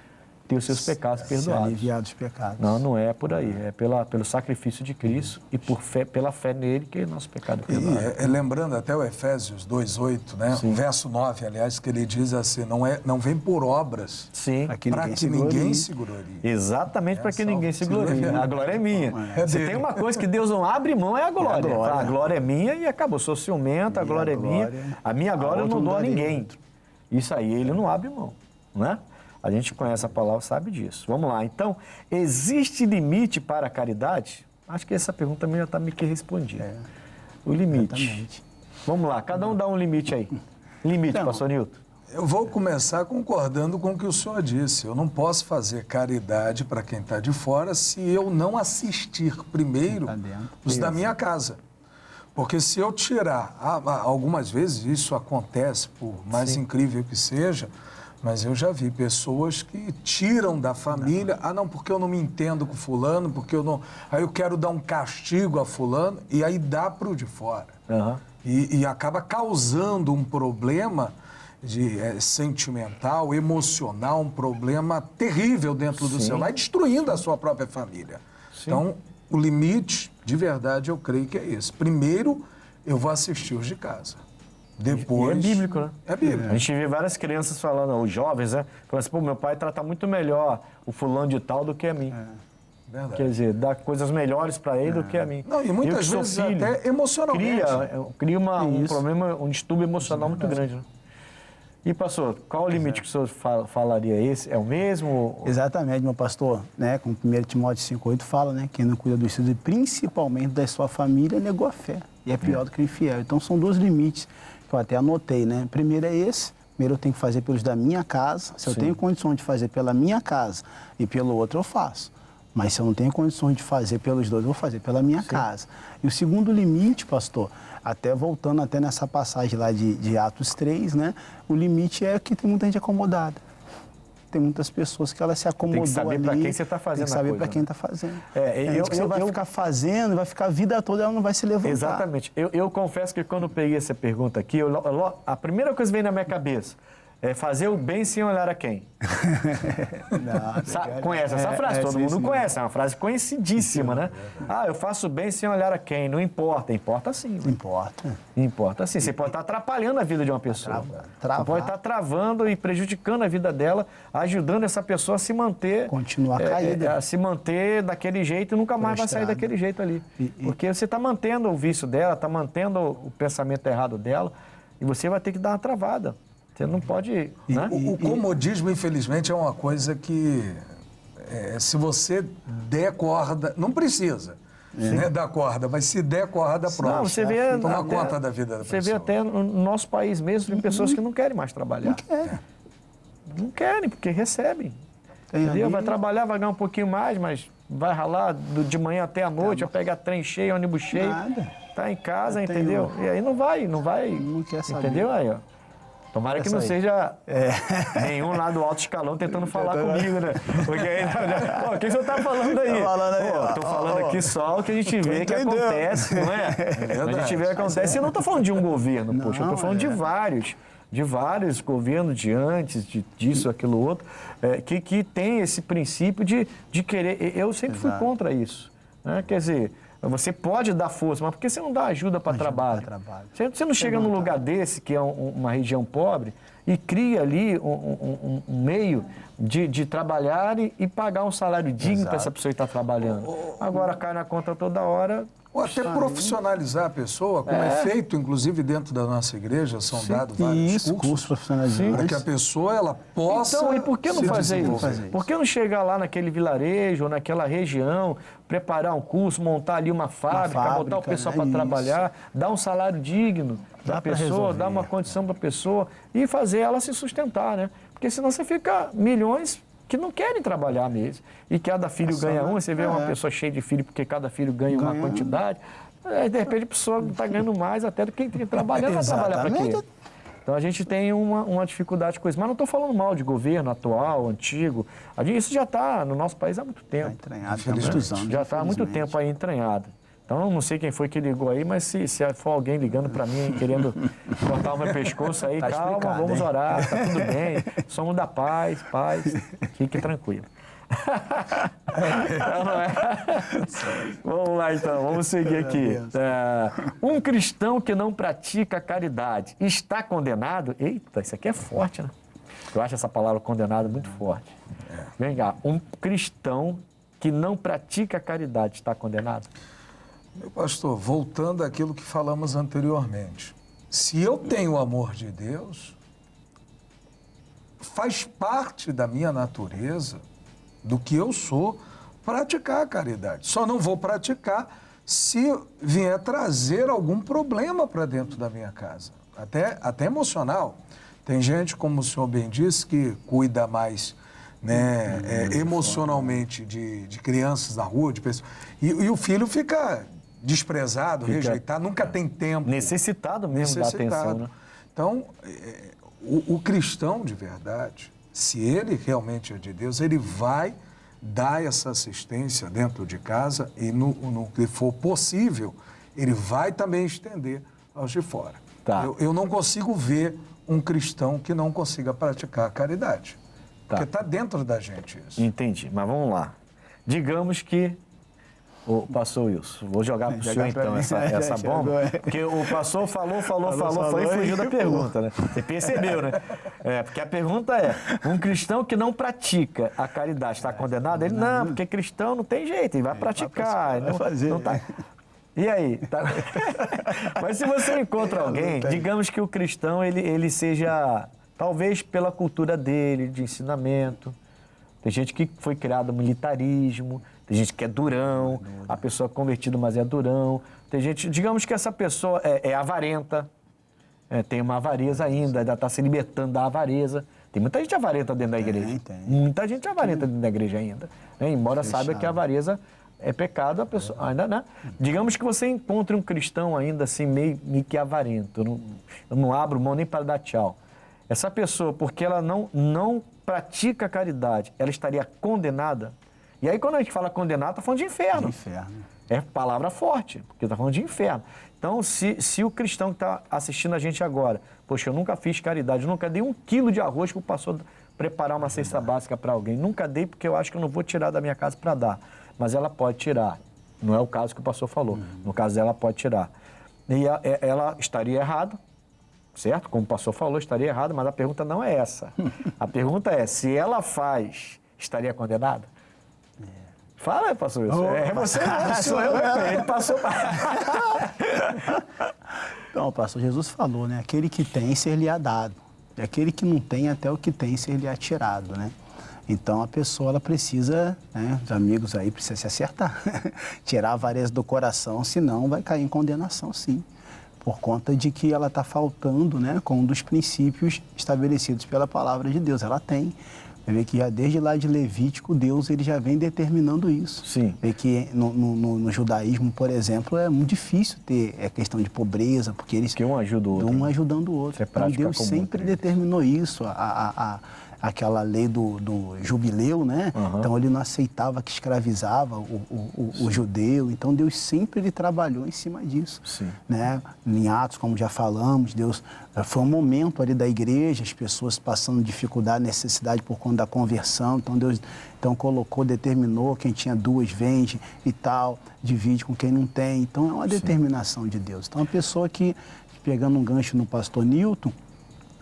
A: ter os seus pecados perdoados.
C: Aliviar dos pecados.
A: Não é por aí. É pelo sacrifício de Cristo e pela fé nele que nosso pecado é perdoado.
B: Lembrando até o Efésios 2:8, né? O verso 9, aliás, que ele diz assim, não vem por obras
A: para
B: que ninguém se glorie.
A: Exatamente, para que ninguém se glorie. A glória é minha. Se tem uma coisa que Deus não abre mão, é a glória. A glória é minha e acabou. Sou ciumento, a glória é minha. A minha glória eu não dou a ninguém. Isso aí, ele não abre mão, não é? A gente conhece a palavra, sabe disso. Vamos lá. Então, existe limite para a caridade? Acho que essa pergunta também já está meio que respondida. O limite. Exatamente. Vamos lá, cada um dá um limite aí. Limite, então, pastor Nilton.
B: Eu vou começar concordando com o que o senhor disse. Eu não posso fazer caridade para quem está de fora se eu não assistir primeiro os da minha casa. Porque se eu tirar, algumas vezes isso acontece, por mais incrível que seja, mas eu já vi pessoas que tiram da família, não, porque eu não me entendo com fulano, porque eu não... Aí eu quero dar um castigo a fulano, e aí dá para o de fora. E acaba causando um problema sentimental, emocional, um problema terrível dentro do seu lar, destruindo a sua própria família. Então, o limite, de verdade, eu creio que é esse. Primeiro, eu vou assistir os de casa. Depois...
A: E é bíblico, né?
B: É bíblico.
A: A gente vê várias crianças falando, os jovens, né? Falando assim, pô, meu pai trata muito melhor o fulano de tal do que a mim.
B: Verdade.
A: Quer dizer, dá coisas melhores para ele do que a mim.
B: Não, e muitas vezes até emocionalmente.
A: Cria um problema, um distúrbio emocional muito grande, né? E, pastor, qual o limite que o senhor falaria? Esse é o mesmo?
C: Exatamente, meu pastor. Né? Como 1 Timóteo 5,8 fala, né? Quem não cuida dos seus e principalmente da sua família negou a fé. E é pior do que o infiel. Então, são 2 limites que eu até anotei, né? Primeiro é esse. Primeiro eu tenho que fazer pelos da minha casa. Se eu tenho condições de fazer pela minha casa e pelo outro, eu faço. Mas se eu não tenho condições de fazer pelos 2, eu vou fazer pela minha casa. E o segundo limite, pastor, até voltando até nessa passagem lá de Atos 3, né? O limite é que tem muita gente acomodada. Tem muitas pessoas que elas se acomodam ali. Tem que saber para
A: quem você está fazendo.
C: Tem que saber para quem está fazendo.
A: Você
C: vai ficar fazendo, vai ficar a vida toda, ela não vai se levantar.
A: Exatamente. Eu confesso que quando eu peguei essa pergunta aqui, a primeira coisa que veio na minha cabeça, fazer o bem sem olhar a quem? Conhece essa frase? Todo mundo conhece, é uma frase conhecidíssima, né? Eu faço o bem sem olhar a quem, não importa. Importa sim. Importa sim. Você pode estar atrapalhando a vida de uma pessoa. Você pode estar travando e prejudicando a vida dela, ajudando essa pessoa a se manter...
C: Continuar caída.
A: A se manter daquele jeito e nunca mais vai sair daquele jeito ali. Porque você está mantendo o vício dela, está mantendo o pensamento errado dela e você vai ter que dar uma travada. Você não pode... Né?
B: O comodismo, infelizmente, é uma coisa que, se você der corda... Não precisa dar corda, mas se der corda, pronto.
A: Não, você vê...
B: Toma conta da vida da pessoa.
A: Você vê até no nosso país mesmo, tem pessoas que não querem mais trabalhar. Não querem, porque recebem. Entendeu? Vai trabalhar, vai ganhar um pouquinho mais, mas vai ralar de manhã até a noite, vai pegar trem cheio, ônibus cheio. Tá em casa, entendeu? E aí não vai.
C: Não quer saber.
A: Entendeu? Aí, ó. Tomara que não seja nenhum lá do alto escalão tentando falar comigo, né? Porque aí, o que você tá falando aí? Tô falando aqui só o que a gente vê que acontece, não é? A gente vê que acontece. E eu não tô falando de um governo, poxa, eu tô falando de vários governos de antes, disso, aquilo, outro, que tem esse princípio de querer... Eu sempre fui contra isso, né? Quer dizer... Você pode dar força, mas por que você não dá ajuda para trabalho? Você não chega num lugar desse, que é uma região pobre, e cria ali um meio de trabalhar e pagar um salário digno para essa pessoa que está trabalhando. Agora cai na conta toda hora...
B: Ou até profissionalizar a pessoa, como é feito, inclusive, dentro da nossa igreja, são dados vários cursos
C: profissionalizados.
B: Para que a pessoa ela possa.
A: Então, e por que não fazer isso? Por que não chegar lá naquele vilarejo ou naquela região, preparar um curso, montar ali uma fábrica, botar o pessoal para trabalhar, dar um salário digno para a pessoa, dar uma condição para a pessoa e fazer ela se sustentar, né? Porque senão você fica milhões que não querem trabalhar mesmo. E cada filho ganha um, você vê uma pessoa cheia de filho porque cada filho ganha uma quantidade. De repente a pessoa está ganhando mais até do que quem tem que trabalhar, vai trabalhar para quê? Então a gente tem uma dificuldade com isso. Mas não estou falando mal de governo atual, antigo. Isso já está no nosso país há muito tempo.
C: Está entranhado há muitos anos.
A: Já está há muito tempo aí entranhado. Então, não sei quem foi que ligou aí, mas se for alguém ligando para mim, querendo cortar o meu pescoço aí, calma, vamos orar, tá tudo bem, somos da paz, fique tranquilo. Vamos lá, então, vamos seguir aqui. Um cristão que não pratica caridade está condenado? Eita, isso aqui é forte, né? Eu acho essa palavra condenado muito forte. Vem cá, um cristão que não pratica caridade está condenado?
B: Meu pastor, voltando àquilo que falamos anteriormente, se eu tenho o amor de Deus, faz parte da minha natureza, do que eu sou, praticar a caridade. Só não vou praticar se vier trazer algum problema para dentro da minha casa, até emocional. Tem gente, como o senhor bem disse, que cuida mais, né, emocionalmente de crianças na rua, de pessoas, e o filho fica desprezado, rejeitado, nunca tem tempo.
A: Necessitado mesmo da atenção, né?
B: Então, o cristão de verdade, se ele realmente é de Deus, ele vai dar essa assistência dentro de casa e no que for possível, ele vai também estender aos de fora. Eu não consigo ver um cristão que não consiga praticar a caridade. Porque está dentro da gente isso.
A: Entendi, mas vamos lá. Digamos que... Pastor Wilson, vou jogar para o senhor então essa bomba, porque o pastor falou e fugiu da pergunta, né? Você percebeu, né? Porque a pergunta é, um cristão que não pratica a caridade está condenado? Ele, não, porque cristão não tem jeito, ele vai praticar.
C: Vai fazer.
A: Não tá... E aí? Mas se você encontra alguém, digamos que o cristão, ele seja, talvez pela cultura dele, de ensinamento, tem gente que foi criado militarismo, tem gente que é durão, a pessoa é convertida, mas é durão. Tem gente, digamos que essa pessoa é avarenta, tem uma avareza ainda está se libertando da avareza. Tem muita gente avarenta dentro da igreja.
C: Tem.
A: Muita gente avarenta dentro da igreja ainda. Né? Embora saiba que a avareza é pecado, a pessoa ainda, né? Digamos que você encontre um cristão ainda assim, meio que avarento. Eu não abro mão nem para dar tchau. Essa pessoa, porque ela não pratica a caridade, ela estaria condenada. E aí, quando a gente fala condenado, está falando de inferno. É palavra forte, porque está falando de inferno. Então, se o cristão que está assistindo a gente agora Poxa, eu nunca fiz caridade, eu nunca dei 1 quilo de arroz que o pastor preparar uma cesta básica para alguém. Nunca dei porque eu acho que eu não vou tirar da minha casa para dar. Mas ela pode tirar. Não é o caso que o pastor falou. No caso dela, pode tirar. E ela estaria errada, certo? Como o pastor falou, estaria errada, mas a pergunta não é essa. A pergunta é, se ela faz, estaria condenada? Fala, pastor Wilson. Você não, sou eu. Ele passou.
C: Então, o pastor Jesus falou, né? Aquele que tem, ser-lhe-á dado. E aquele que não tem, até o que tem, ser-lhe-á tirado, né? Então, a pessoa, ela precisa, né? Os amigos aí precisam se acertar. Tirar a avareza do coração, senão vai cair em condenação, sim. Por conta de que ela está faltando, né? Com um dos princípios estabelecidos pela palavra de Deus. Ela tem. Você vê que já desde lá de Levítico, Deus ele já vem determinando isso.
A: Sim.
C: Vê que no judaísmo, por exemplo, é muito difícil ter questão de pobreza, porque eles...
A: Que um ajuda o outro.
C: Um ajudando o outro. Então, Deus sempre determinou isso, aquela lei do jubileu, né? Então, ele não aceitava que escravizava o judeu. Então, Deus sempre ele trabalhou em cima disso.
A: Sim.
C: Né? Em Atos, como já falamos, Deus... Foi um momento ali da igreja, as pessoas passando dificuldade, necessidade por conta da conversão. Então, Deus colocou, determinou, quem tinha 2 vende e tal, divide com quem não tem. Então, é uma determinação de Deus. Então, a pessoa que, pegando um gancho no pastor Newton,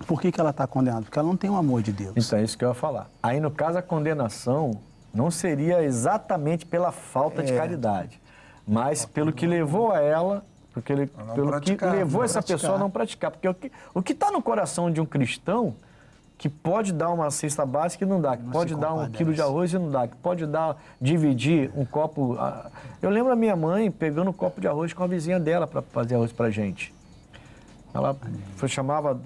C: por que ela está condenada? Porque ela não tem o amor de Deus.
A: Então, é isso que eu ia falar. Aí, no caso, a condenação não seria exatamente pela falta de caridade, mas pelo que levou a ela... Pelo que levou essa pessoa a não praticar. Porque o que está no coração de um cristão, que pode dar uma cesta básica e não dá, que pode dar 1 quilo de arroz e não dá, que pode dividir um copo... Eu lembro a minha mãe pegando um copo de arroz com a vizinha dela para fazer arroz para gente. Ela chamava,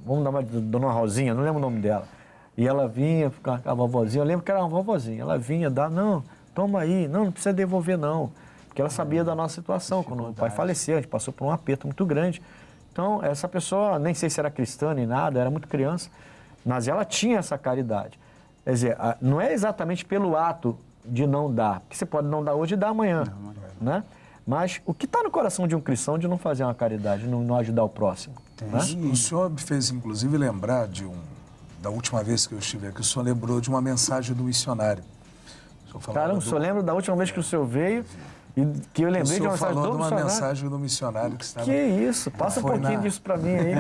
A: vamos dar uma de Dona Rosinha, não lembro o nome dela. E ela vinha com a vovozinha, eu lembro que era uma vovozinha. Ela vinha dar, não, toma aí, não precisa devolver não. Porque ela sabia da nossa situação. Quando o pai faleceu, a gente passou por um aperto muito grande. Então, essa pessoa, nem sei se era cristã nem nada, era muito criança, mas ela tinha essa caridade. Quer dizer, não é exatamente pelo ato de não dar, porque você pode não dar hoje e dar amanhã, né? Mas o que está no coração de um cristão de não fazer uma caridade, não ajudar o próximo? Né?
B: O senhor me fez, inclusive, lembrar da última vez que eu estive aqui, o senhor lembrou de uma mensagem do missionário.
A: Caramba, o senhor lembra da última vez que o senhor veio... E que eu lembrei de uma mensagem do missionário.
B: Mensagem do missionário que estava...
A: Que isso? Passa um pouquinho disso para mim aí.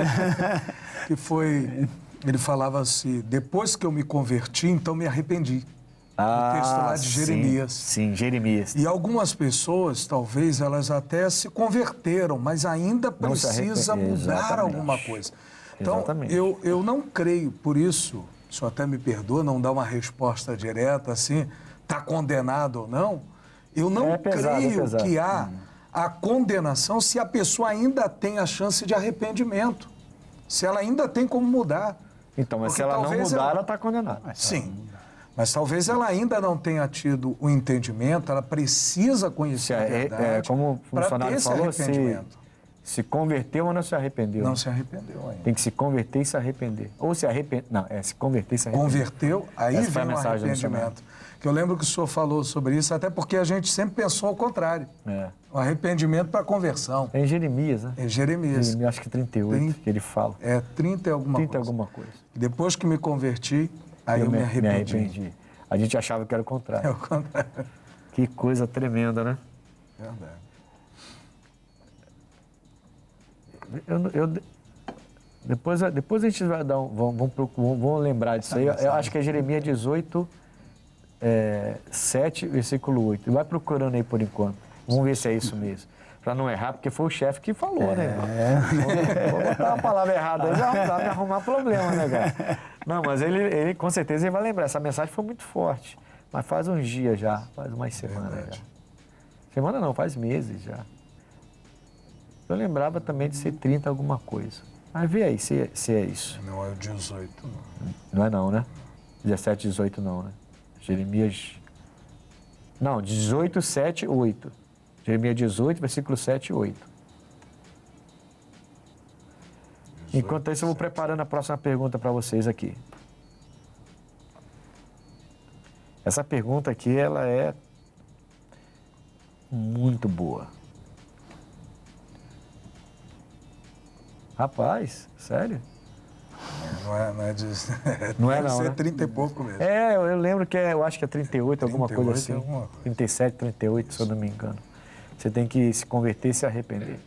B: Que foi... Ele falava assim, depois que eu me converti, então me arrependi. O texto lá de Jeremias.
A: Sim, Jeremias.
B: E algumas pessoas, talvez, elas até se converteram, mas ainda precisa mudar alguma coisa. Então, eu não creio, por isso, o senhor até me perdoa, não dá uma resposta direta assim, está condenado ou não. Eu não creio que há a condenação se a pessoa ainda tem a chance de arrependimento, se ela ainda tem como mudar.
A: Então, mas se ela não mudar, ela está condenada.
B: Sim, mas talvez ela ainda não tenha tido o entendimento, ela precisa conhecer a verdade
A: como o funcionário falou, se converteu ou não se arrependeu?
B: Não se arrependeu ainda.
A: Tem que se converter e se arrepender. Ou se arrepender, não, se converter e se arrepender.
B: Converteu, aí vem o arrependimento. Que eu lembro que o senhor falou sobre isso, até porque a gente sempre pensou ao contrário. O arrependimento para a conversão.
A: É em Jeremias, né?
B: É Jeremias.
A: Acho que 38 que ele fala.
B: 30 e alguma
A: 30
B: coisa.
A: alguma coisa.
B: Depois que me converti, aí eu me arrependi.
A: A gente achava que era o contrário.
B: É o contrário.
A: Que coisa tremenda, né?
B: Verdade.
A: Depois a gente vai dar vamos lembrar disso aí. Eu acho que é Jeremias 18... 7, versículo 8. Vai procurando aí por enquanto. Vamos ver se é isso mesmo. Para não errar, porque foi o chefe que falou, né? Vou botar a palavra errada aí, vai me arrumar problema, né, cara? Não, mas ele com certeza ele vai lembrar. Essa mensagem foi muito forte. Mas faz uns dias já, faz umas semanas já. Semana não, faz meses já. Eu lembrava também de ser 30 alguma coisa. Mas vê aí se é isso.
B: Não é o 18, não.
A: Não é não, né? 17, 18 não, né? Jeremias... Não, 18, 7, 8. Jeremias 18, versículo 7 e 8. 18, enquanto isso, eu vou preparando a próxima pergunta para vocês aqui. Essa pergunta aqui, ela é muito boa. Rapaz, sério?
B: Não é de...
A: Não é
B: Deve
A: não,
B: ser
A: né?
B: 30 e pouco mesmo.
A: Eu lembro que eu acho que é 38, alguma
B: 38
A: coisa assim.
B: alguma coisa.
A: 37, 38, se eu não me engano. Você tem que se converter e se arrepender.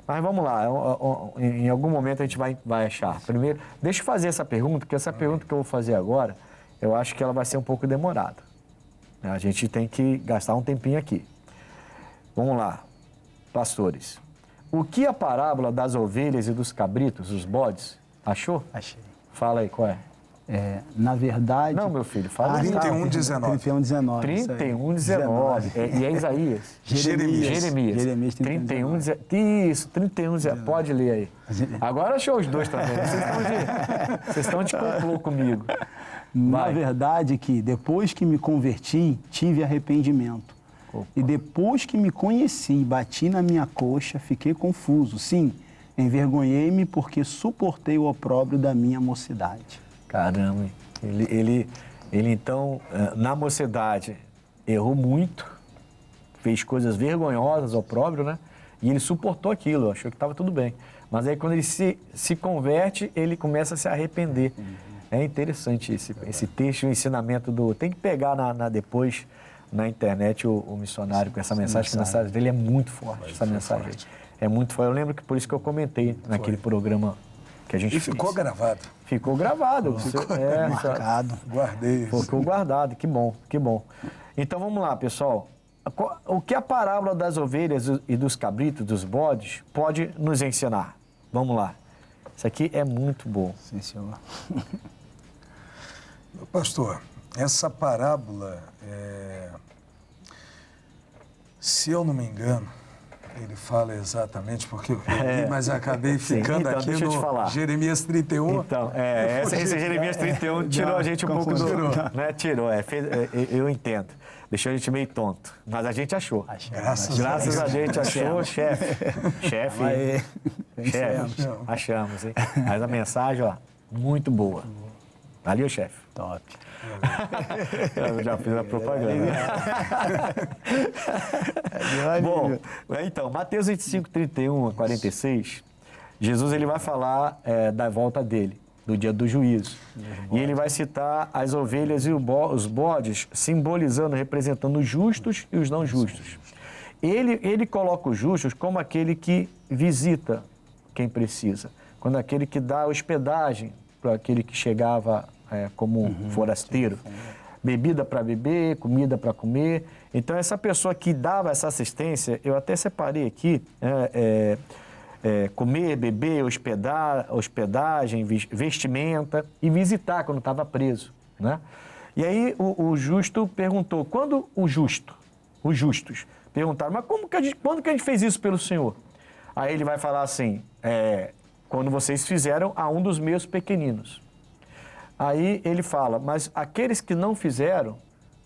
A: Mas vamos lá, em algum momento a gente vai achar. Primeiro, deixa eu fazer essa pergunta, porque essa pergunta que eu vou fazer agora, eu acho que ela vai ser um pouco demorada. A gente tem que gastar um tempinho aqui. Vamos lá, pastores. O que a parábola das ovelhas e dos cabritos, os bodes, achou?
C: Achei.
A: Fala aí, qual é?
C: Na verdade...
A: Não, meu filho, fala aí.
B: 31:19.
C: 31:19.
A: 31:19. E é Isaías?
C: Jeremias
A: 31, isso, 31:19. Pode ler aí. Agora achou os dois também. Vocês estão de complô comigo.
C: Na
A: Vai.
C: verdade que depois que me converti, tive arrependimento.
A: Opa.
C: E depois que me conheci, bati na minha coxa, fiquei confuso. Sim, envergonhei-me porque suportei o opróbrio da minha mocidade.
A: Caramba, hein? Ele então, na mocidade, errou muito, fez coisas vergonhosas, opróbrio, né? E ele suportou aquilo, achou que estava tudo bem. Mas aí quando ele se converte, ele começa a se arrepender. É interessante esse texto, o ensinamento do... Tem que pegar depois na internet o missionário com essa mensagem, que a mensagem dele é muito forte, essa mensagem aí. É muito forte. Eu lembro que por isso que eu comentei naquele programa que a gente
B: E ficou gravado.
A: Ficou gravado.
C: Marcado.
B: Guardei isso.
A: Ficou guardado, que bom, que bom. Então vamos lá, pessoal. O que a parábola das ovelhas e dos cabritos, dos bodes, pode nos ensinar? Vamos lá. Isso aqui é muito bom.
C: Sim, senhor.
B: Pastor, essa parábola, se eu não me engano, ele fala exatamente, porque eu li, mas acabei ficando
A: então,
B: aqui
A: deixa eu te
B: no
A: falar.
B: Jeremias 31.
A: Então, esse Jeremias 31 tirou a gente um pouco do... Né? Tirou, eu entendo. Deixou a gente meio tonto, mas a gente achou. Graças a gente achou, chefe, achamos, hein? Mas a mensagem, ó, muito boa. Valeu, chefe.
C: Top.
A: Eu já fiz a propaganda. Bom, então, Mateus 25, 31 a 46, Jesus ele vai falar da volta dele, do dia do juízo. E ele vai citar as ovelhas e os bodes, simbolizando, representando os justos e os não justos. Ele coloca os justos como aquele que visita quem precisa, quando aquele que dá hospedagem para aquele que chegava como forasteiro. Bebida para beber, comida para comer. Então, essa pessoa que dava essa assistência, eu até separei aqui, comer, beber, hospedagem, vestimenta e visitar quando estava preso, né? E aí o justo perguntou, os justos perguntaram, mas quando que a gente fez isso pelo Senhor? Aí ele vai falar assim, quando vocês fizeram a um dos meus pequeninos. Aí ele fala, mas aqueles que não fizeram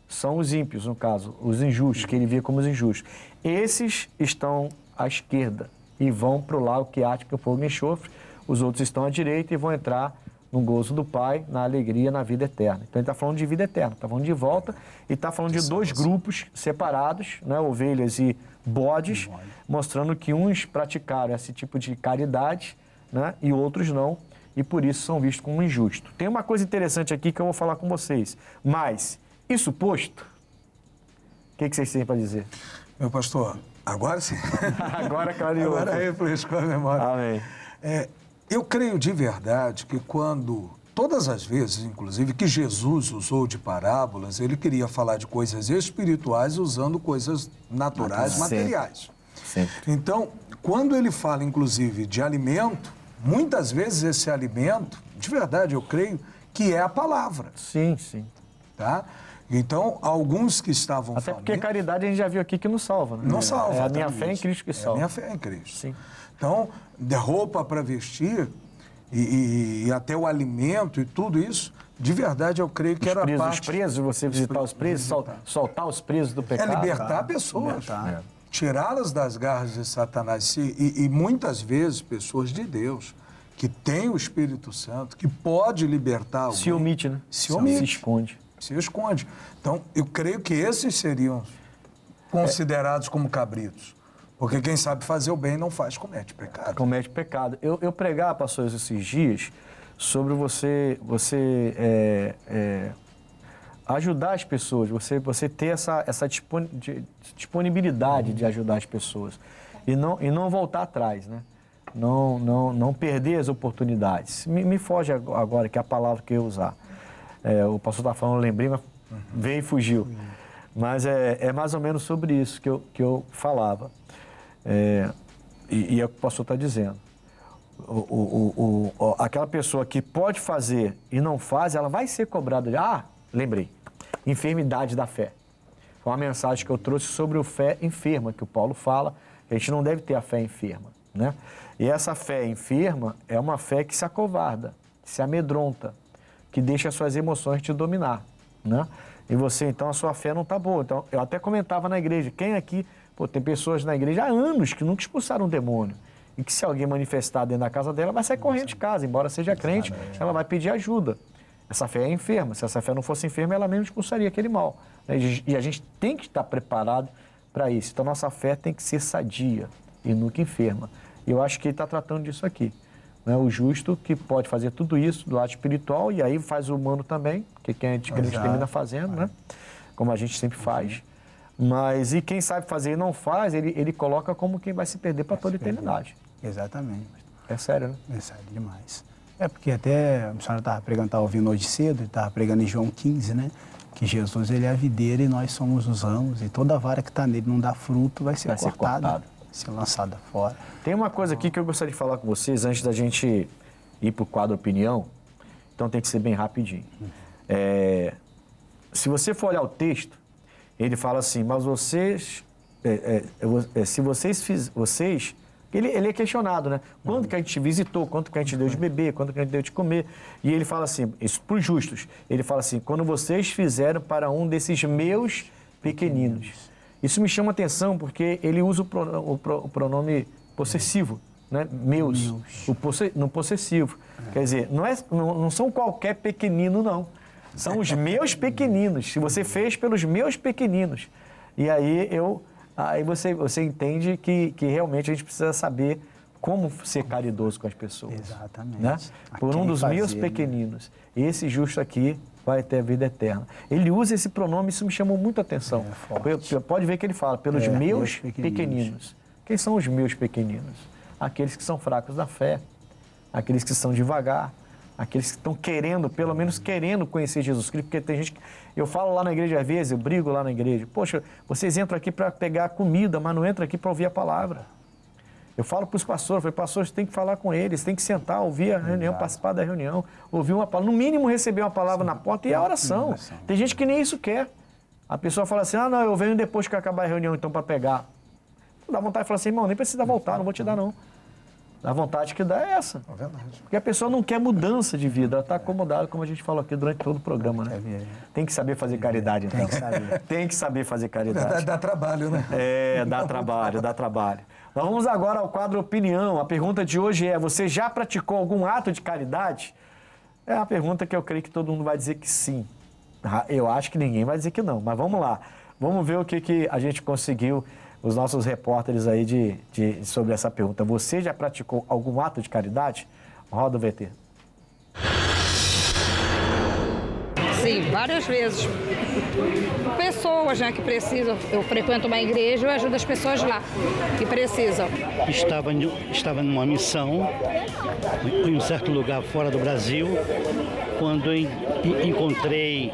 A: são os ímpios, no caso, os injustos, que ele via como os injustos. Esses estão à esquerda e vão para o lago que arde, que o fogo e enxofre. Os outros estão à direita e vão entrar no gozo do Pai, na alegria, na vida eterna. Então ele está falando de vida eterna, está falando de volta e está falando de dois grupos separados, né, ovelhas e bodes, mostrando que uns praticaram esse tipo de caridade, né, e outros não. E por isso são vistos como injustos. Tem uma coisa interessante aqui que eu vou falar com vocês. Mas, isso posto, o que vocês têm para dizer?
B: Meu pastor, agora sim.
A: Agora clareou.
B: Agora refrescou a memória.
A: Amém.
B: Eu creio de verdade que todas as vezes, inclusive, que Jesus usou de parábolas, ele queria falar de coisas espirituais usando coisas naturais, materiais.
A: Sempre.
B: Então, quando ele fala, inclusive, de alimento, muitas vezes esse alimento, de verdade, eu creio que é a palavra.
A: Sim, sim.
B: Tá? Então, alguns que estavam
A: Até porque caridade a gente já viu aqui que não salva, né?
B: Não salva.
A: É a minha fé em Cristo que salva.
B: É a minha fé em Cristo.
A: Sim.
B: Então, de roupa para vestir e até o alimento e tudo isso, de verdade eu creio que era parte...
A: Os presos, você visitar os presos, soltar os presos do pecado.
B: É libertar pessoas. Tirá-las das garras de Satanás. E muitas vezes pessoas de Deus que têm o Espírito Santo, que pode libertar alguém.
A: Se omite, né?
B: Se omite.
A: Se esconde.
B: Se esconde. Então, eu creio que esses seriam considerados como cabritos. Porque quem sabe fazer o bem não faz, comete pecado.
A: Comete pecado. Eu pregava, pastor, esses dias sobre você ajudar as pessoas, você ter essa disponibilidade de ajudar as pessoas e não voltar atrás, né? Não perder as oportunidades. Me foge agora, que é a palavra que eu ia usar. O pastor está falando, eu lembrei, mas veio e fugiu. Mas é mais ou menos sobre isso que eu falava. E é o que o pastor está dizendo. Aquela pessoa que pode fazer e não faz, ela vai ser cobrada de... lembrei. Enfermidade da fé. Foi uma mensagem que eu trouxe sobre o fé enferma, que o Paulo fala, que a gente não deve ter a fé enferma, né? E essa fé enferma é uma fé que se acovarda, que se amedronta, que deixa as suas emoções te dominar, né? E você, então, a sua fé não está boa. Então, eu até comentava na igreja, quem aqui... tem pessoas na igreja há anos que nunca expulsaram um demônio. E que se alguém manifestar dentro da casa dela, vai sair correndo de casa. Embora seja crente, ela vai pedir ajuda. Essa fé é enferma. Se essa fé não fosse enferma, ela mesmo expulsaria aquele mal. E a gente tem que estar preparado para isso. Então, nossa fé tem que ser sadia e nunca enferma. E eu acho que ele está tratando disso aqui. Né? O justo que pode fazer tudo isso do lado espiritual, e aí faz o humano também, que quem é crente termina fazendo, né? Como a gente sempre faz. Mas, e quem sabe fazer e não faz, ele coloca como quem vai se perder para toda a eternidade.
C: Exatamente.
A: É sério, né?
C: É sério demais. Porque até a senhora estava pregando, estava ouvindo hoje cedo, estava pregando em João 15, né? Que Jesus, ele é a videira e nós somos os ramos, e toda vara que está nele não dá fruto vai ser cortada, vai ser lançada fora.
A: Tem uma coisa aqui que eu gostaria de falar com vocês antes da gente ir para o quadro opinião, então tem que ser bem rapidinho. Se você for olhar o texto, ele fala assim, mas vocês, se vocês ele é questionado, né? Quando que a gente visitou, quanto que a gente deu de beber, quanto que a gente deu de comer. E ele fala assim, isso para os justos, ele fala assim, quando vocês fizeram para um desses meus pequeninos. Isso me chama atenção porque ele usa o pronome possessivo, né? Meus. No possessivo. Quer dizer, não são qualquer pequenino, não. São os meus pequeninos. Se você fez pelos meus pequeninos. E aí você entende que realmente a gente precisa saber como ser caridoso com as pessoas.
C: Exatamente.
A: Né? Por um dos meus pequeninos. Esse justo aqui vai ter a vida eterna. Ele usa esse pronome, isso me chamou muito a atenção. Pode ver que ele fala, pelos meus pequeninos. Quem são os meus pequeninos? Aqueles que são fracos da fé, aqueles que são devagar, aqueles que estão querendo, pelo menos querendo conhecer Jesus Cristo, porque tem gente que... Eu falo lá na igreja às vezes, eu brigo lá na igreja. Poxa, vocês entram aqui para pegar comida, mas não entram aqui para ouvir a palavra. Eu falo para os pastores, pastores, tem que falar com eles, tem que sentar, ouvir a reunião, participar da reunião, ouvir uma palavra, no mínimo receber uma palavra na porta e a oração. Tem gente que nem isso quer. A pessoa fala assim, não, eu venho depois que acabar a reunião, então, para pegar. Dá vontade de falar assim, irmão, nem precisa voltar, não vou te dar, não. A vontade que dá é essa. É verdade. Porque a pessoa não quer mudança de vida, ela está acomodada, como a gente falou aqui durante todo o programa, né? Tem que saber fazer caridade, então. Tem que saber. Tem que saber fazer caridade.
B: Dá trabalho, né?
A: Dá trabalho. Nós vamos agora ao quadro Opinião. A pergunta de hoje é, você já praticou algum ato de caridade? É uma pergunta que eu creio que todo mundo vai dizer que sim. Eu acho que ninguém vai dizer que não, mas vamos lá. Vamos ver o que a gente conseguiu, os nossos repórteres aí sobre essa pergunta. Você já praticou algum ato de caridade? Roda o VT.
E: Sim, várias vezes. Pessoas, né, que precisam. Eu frequento uma igreja e ajudo as pessoas lá que precisam.
F: Estava numa missão em um certo lugar fora do Brasil, quando encontrei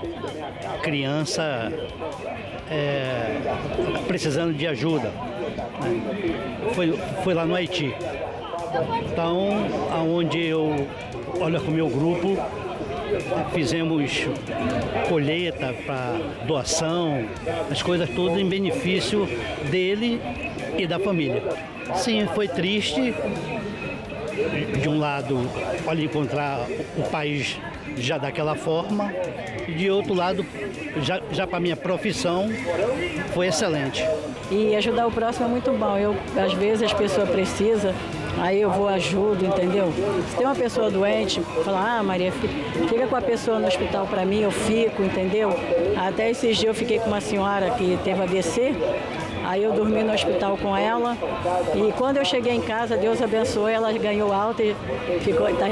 F: criança precisando de ajuda. Foi lá no Haiti. Então, aonde eu olho com o meu grupo, fizemos colheita para doação, as coisas todas em benefício dele e da família. Sim, foi triste. De um lado, olha, encontrar o país já daquela forma, e de outro lado, já para a minha profissão, foi excelente.
G: E ajudar o próximo é muito bom. Às vezes as pessoas precisam, aí eu vou, ajudo, entendeu? Se tem uma pessoa doente, fala, Maria, fica com a pessoa no hospital para mim, eu fico, entendeu? Até esses dias eu fiquei com uma senhora que teve AVC, Aí eu dormi no hospital com ela e quando eu cheguei em casa, Deus abençoou, ela ganhou alta e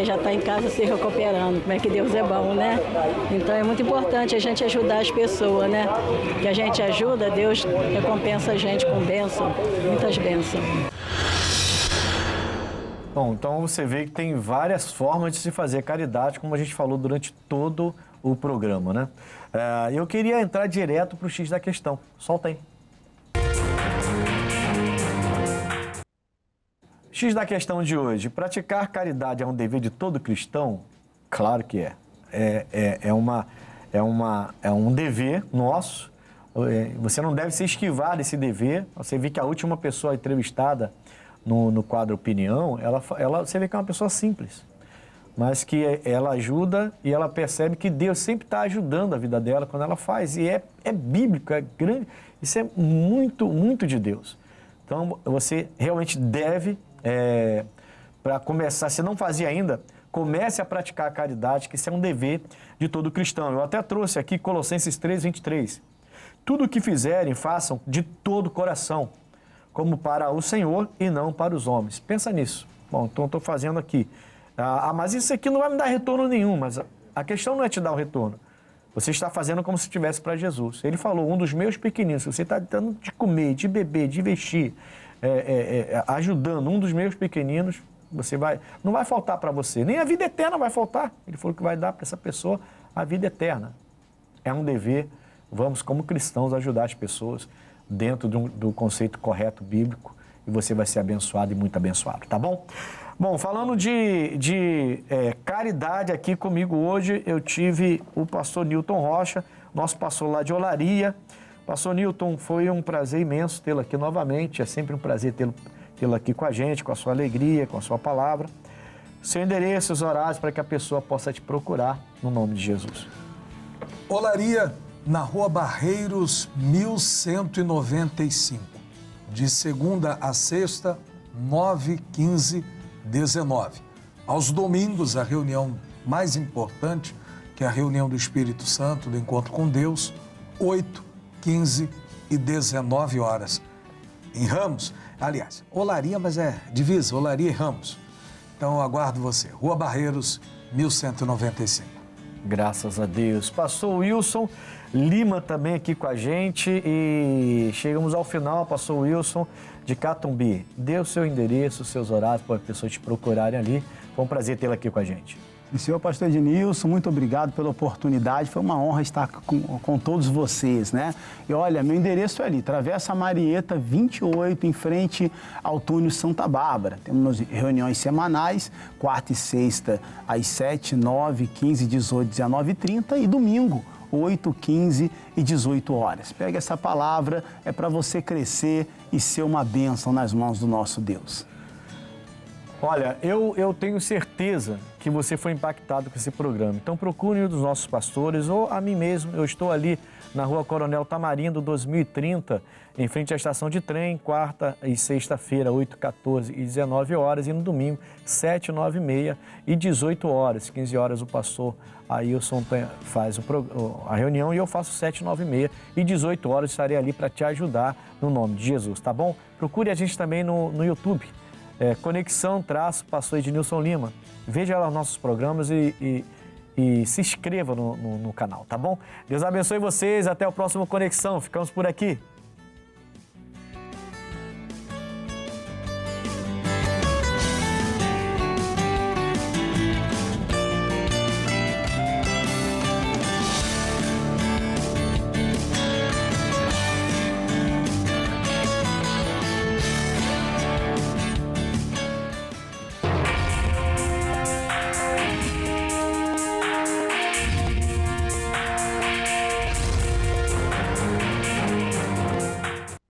G: já está em casa se recuperando. Como é que Deus é bom, né? Então é muito importante a gente ajudar as pessoas, né? Que a gente ajuda, Deus recompensa a gente com bênção, muitas bênçãos.
A: Bom, então você vê que tem várias formas de se fazer caridade, como a gente falou durante todo o programa, né? Eu queria entrar direto para o X da questão. Solta aí. X da questão de hoje. Praticar caridade é um dever de todo cristão? Claro que é. É um dever nosso. Você não deve se esquivar desse dever. Você vê que a última pessoa entrevistada no quadro Opinião, você vê que é uma pessoa simples, mas que ela ajuda e ela percebe que Deus sempre está ajudando a vida dela quando ela faz. E é bíblico, é grande. Isso é muito, muito de Deus. Então, você realmente deve, para começar, se não fazia ainda, comece a praticar a caridade, que isso é um dever de todo cristão. Eu até trouxe aqui Colossenses 3:23. Tudo o que fizerem, façam de todo o coração, como para o Senhor e não para os homens. Pensa nisso. Bom, então estou fazendo aqui. Mas isso aqui não vai me dar retorno nenhum, mas a questão não é te dar o retorno. Você está fazendo como se estivesse para Jesus. Ele falou, um dos meus pequeninos, você está dando de comer, de beber, de vestir, ajudando um dos meus pequeninos, não vai faltar para você. Nem a vida eterna vai faltar. Ele falou que vai dar para essa pessoa a vida eterna. É um dever, vamos como cristãos ajudar as pessoas dentro do conceito correto bíblico, e você vai ser abençoado e muito abençoado, tá bom? Bom, falando de caridade aqui comigo hoje, eu tive o pastor Newton Rocha, nosso pastor lá de Olaria. Pastor Newton, foi um prazer imenso tê-lo aqui novamente, é sempre um prazer tê-lo aqui com a gente, com a sua alegria, com a sua palavra. Seu endereço, os horários, para que a pessoa possa te procurar, no nome de Jesus.
B: Olaria, na Rua Barreiros, 1195, de segunda a sexta, 9, 15, 19. Aos domingos, a reunião mais importante, que é a reunião do Espírito Santo, do Encontro com Deus, 8, 15 e 19 horas. Em Ramos, aliás, Olaria, mas é divisa, Olaria e Ramos. Então, eu aguardo você. Rua Barreiros, 1195.
A: Graças a Deus. Pastor Wilson Lima também aqui com a gente e chegamos ao final, pastor Wilson de Catumbi. Dê o seu endereço, os seus horários para as pessoas te procurarem ali. Foi um prazer tê-lo aqui com a gente.
C: E senhor pastor Ednilson, muito obrigado pela oportunidade, foi uma honra estar com todos vocês, né? E olha, meu endereço é ali, Travessa Marieta 28, em frente ao túnel Santa Bárbara. Temos reuniões semanais, quarta e sexta às 7, 9, 15, 18, 19 e 30 e domingo, 8, 15 e 18 horas. Pega essa palavra, é para você crescer e ser uma bênção nas mãos do nosso Deus.
A: Olha, eu tenho certeza que você foi impactado com esse programa. Então procure um dos nossos pastores ou a mim mesmo. Eu estou ali na Rua Coronel Tamarindo, 2030, em frente à estação de trem, quarta e sexta-feira, 8, 14 e 19 horas, e no domingo, 7, 9 e meia e 18 horas. 15 horas o pastor Ailson faz a reunião e eu faço 7, 9 e meia e 18 horas estarei ali para te ajudar no nome de Jesus, tá bom? Procure a gente também no YouTube. Conexão Pastor Ednilson Lima. Veja lá os nossos programas e se inscreva no canal, tá bom? Deus abençoe vocês, até o próximo Conexão. Ficamos por aqui.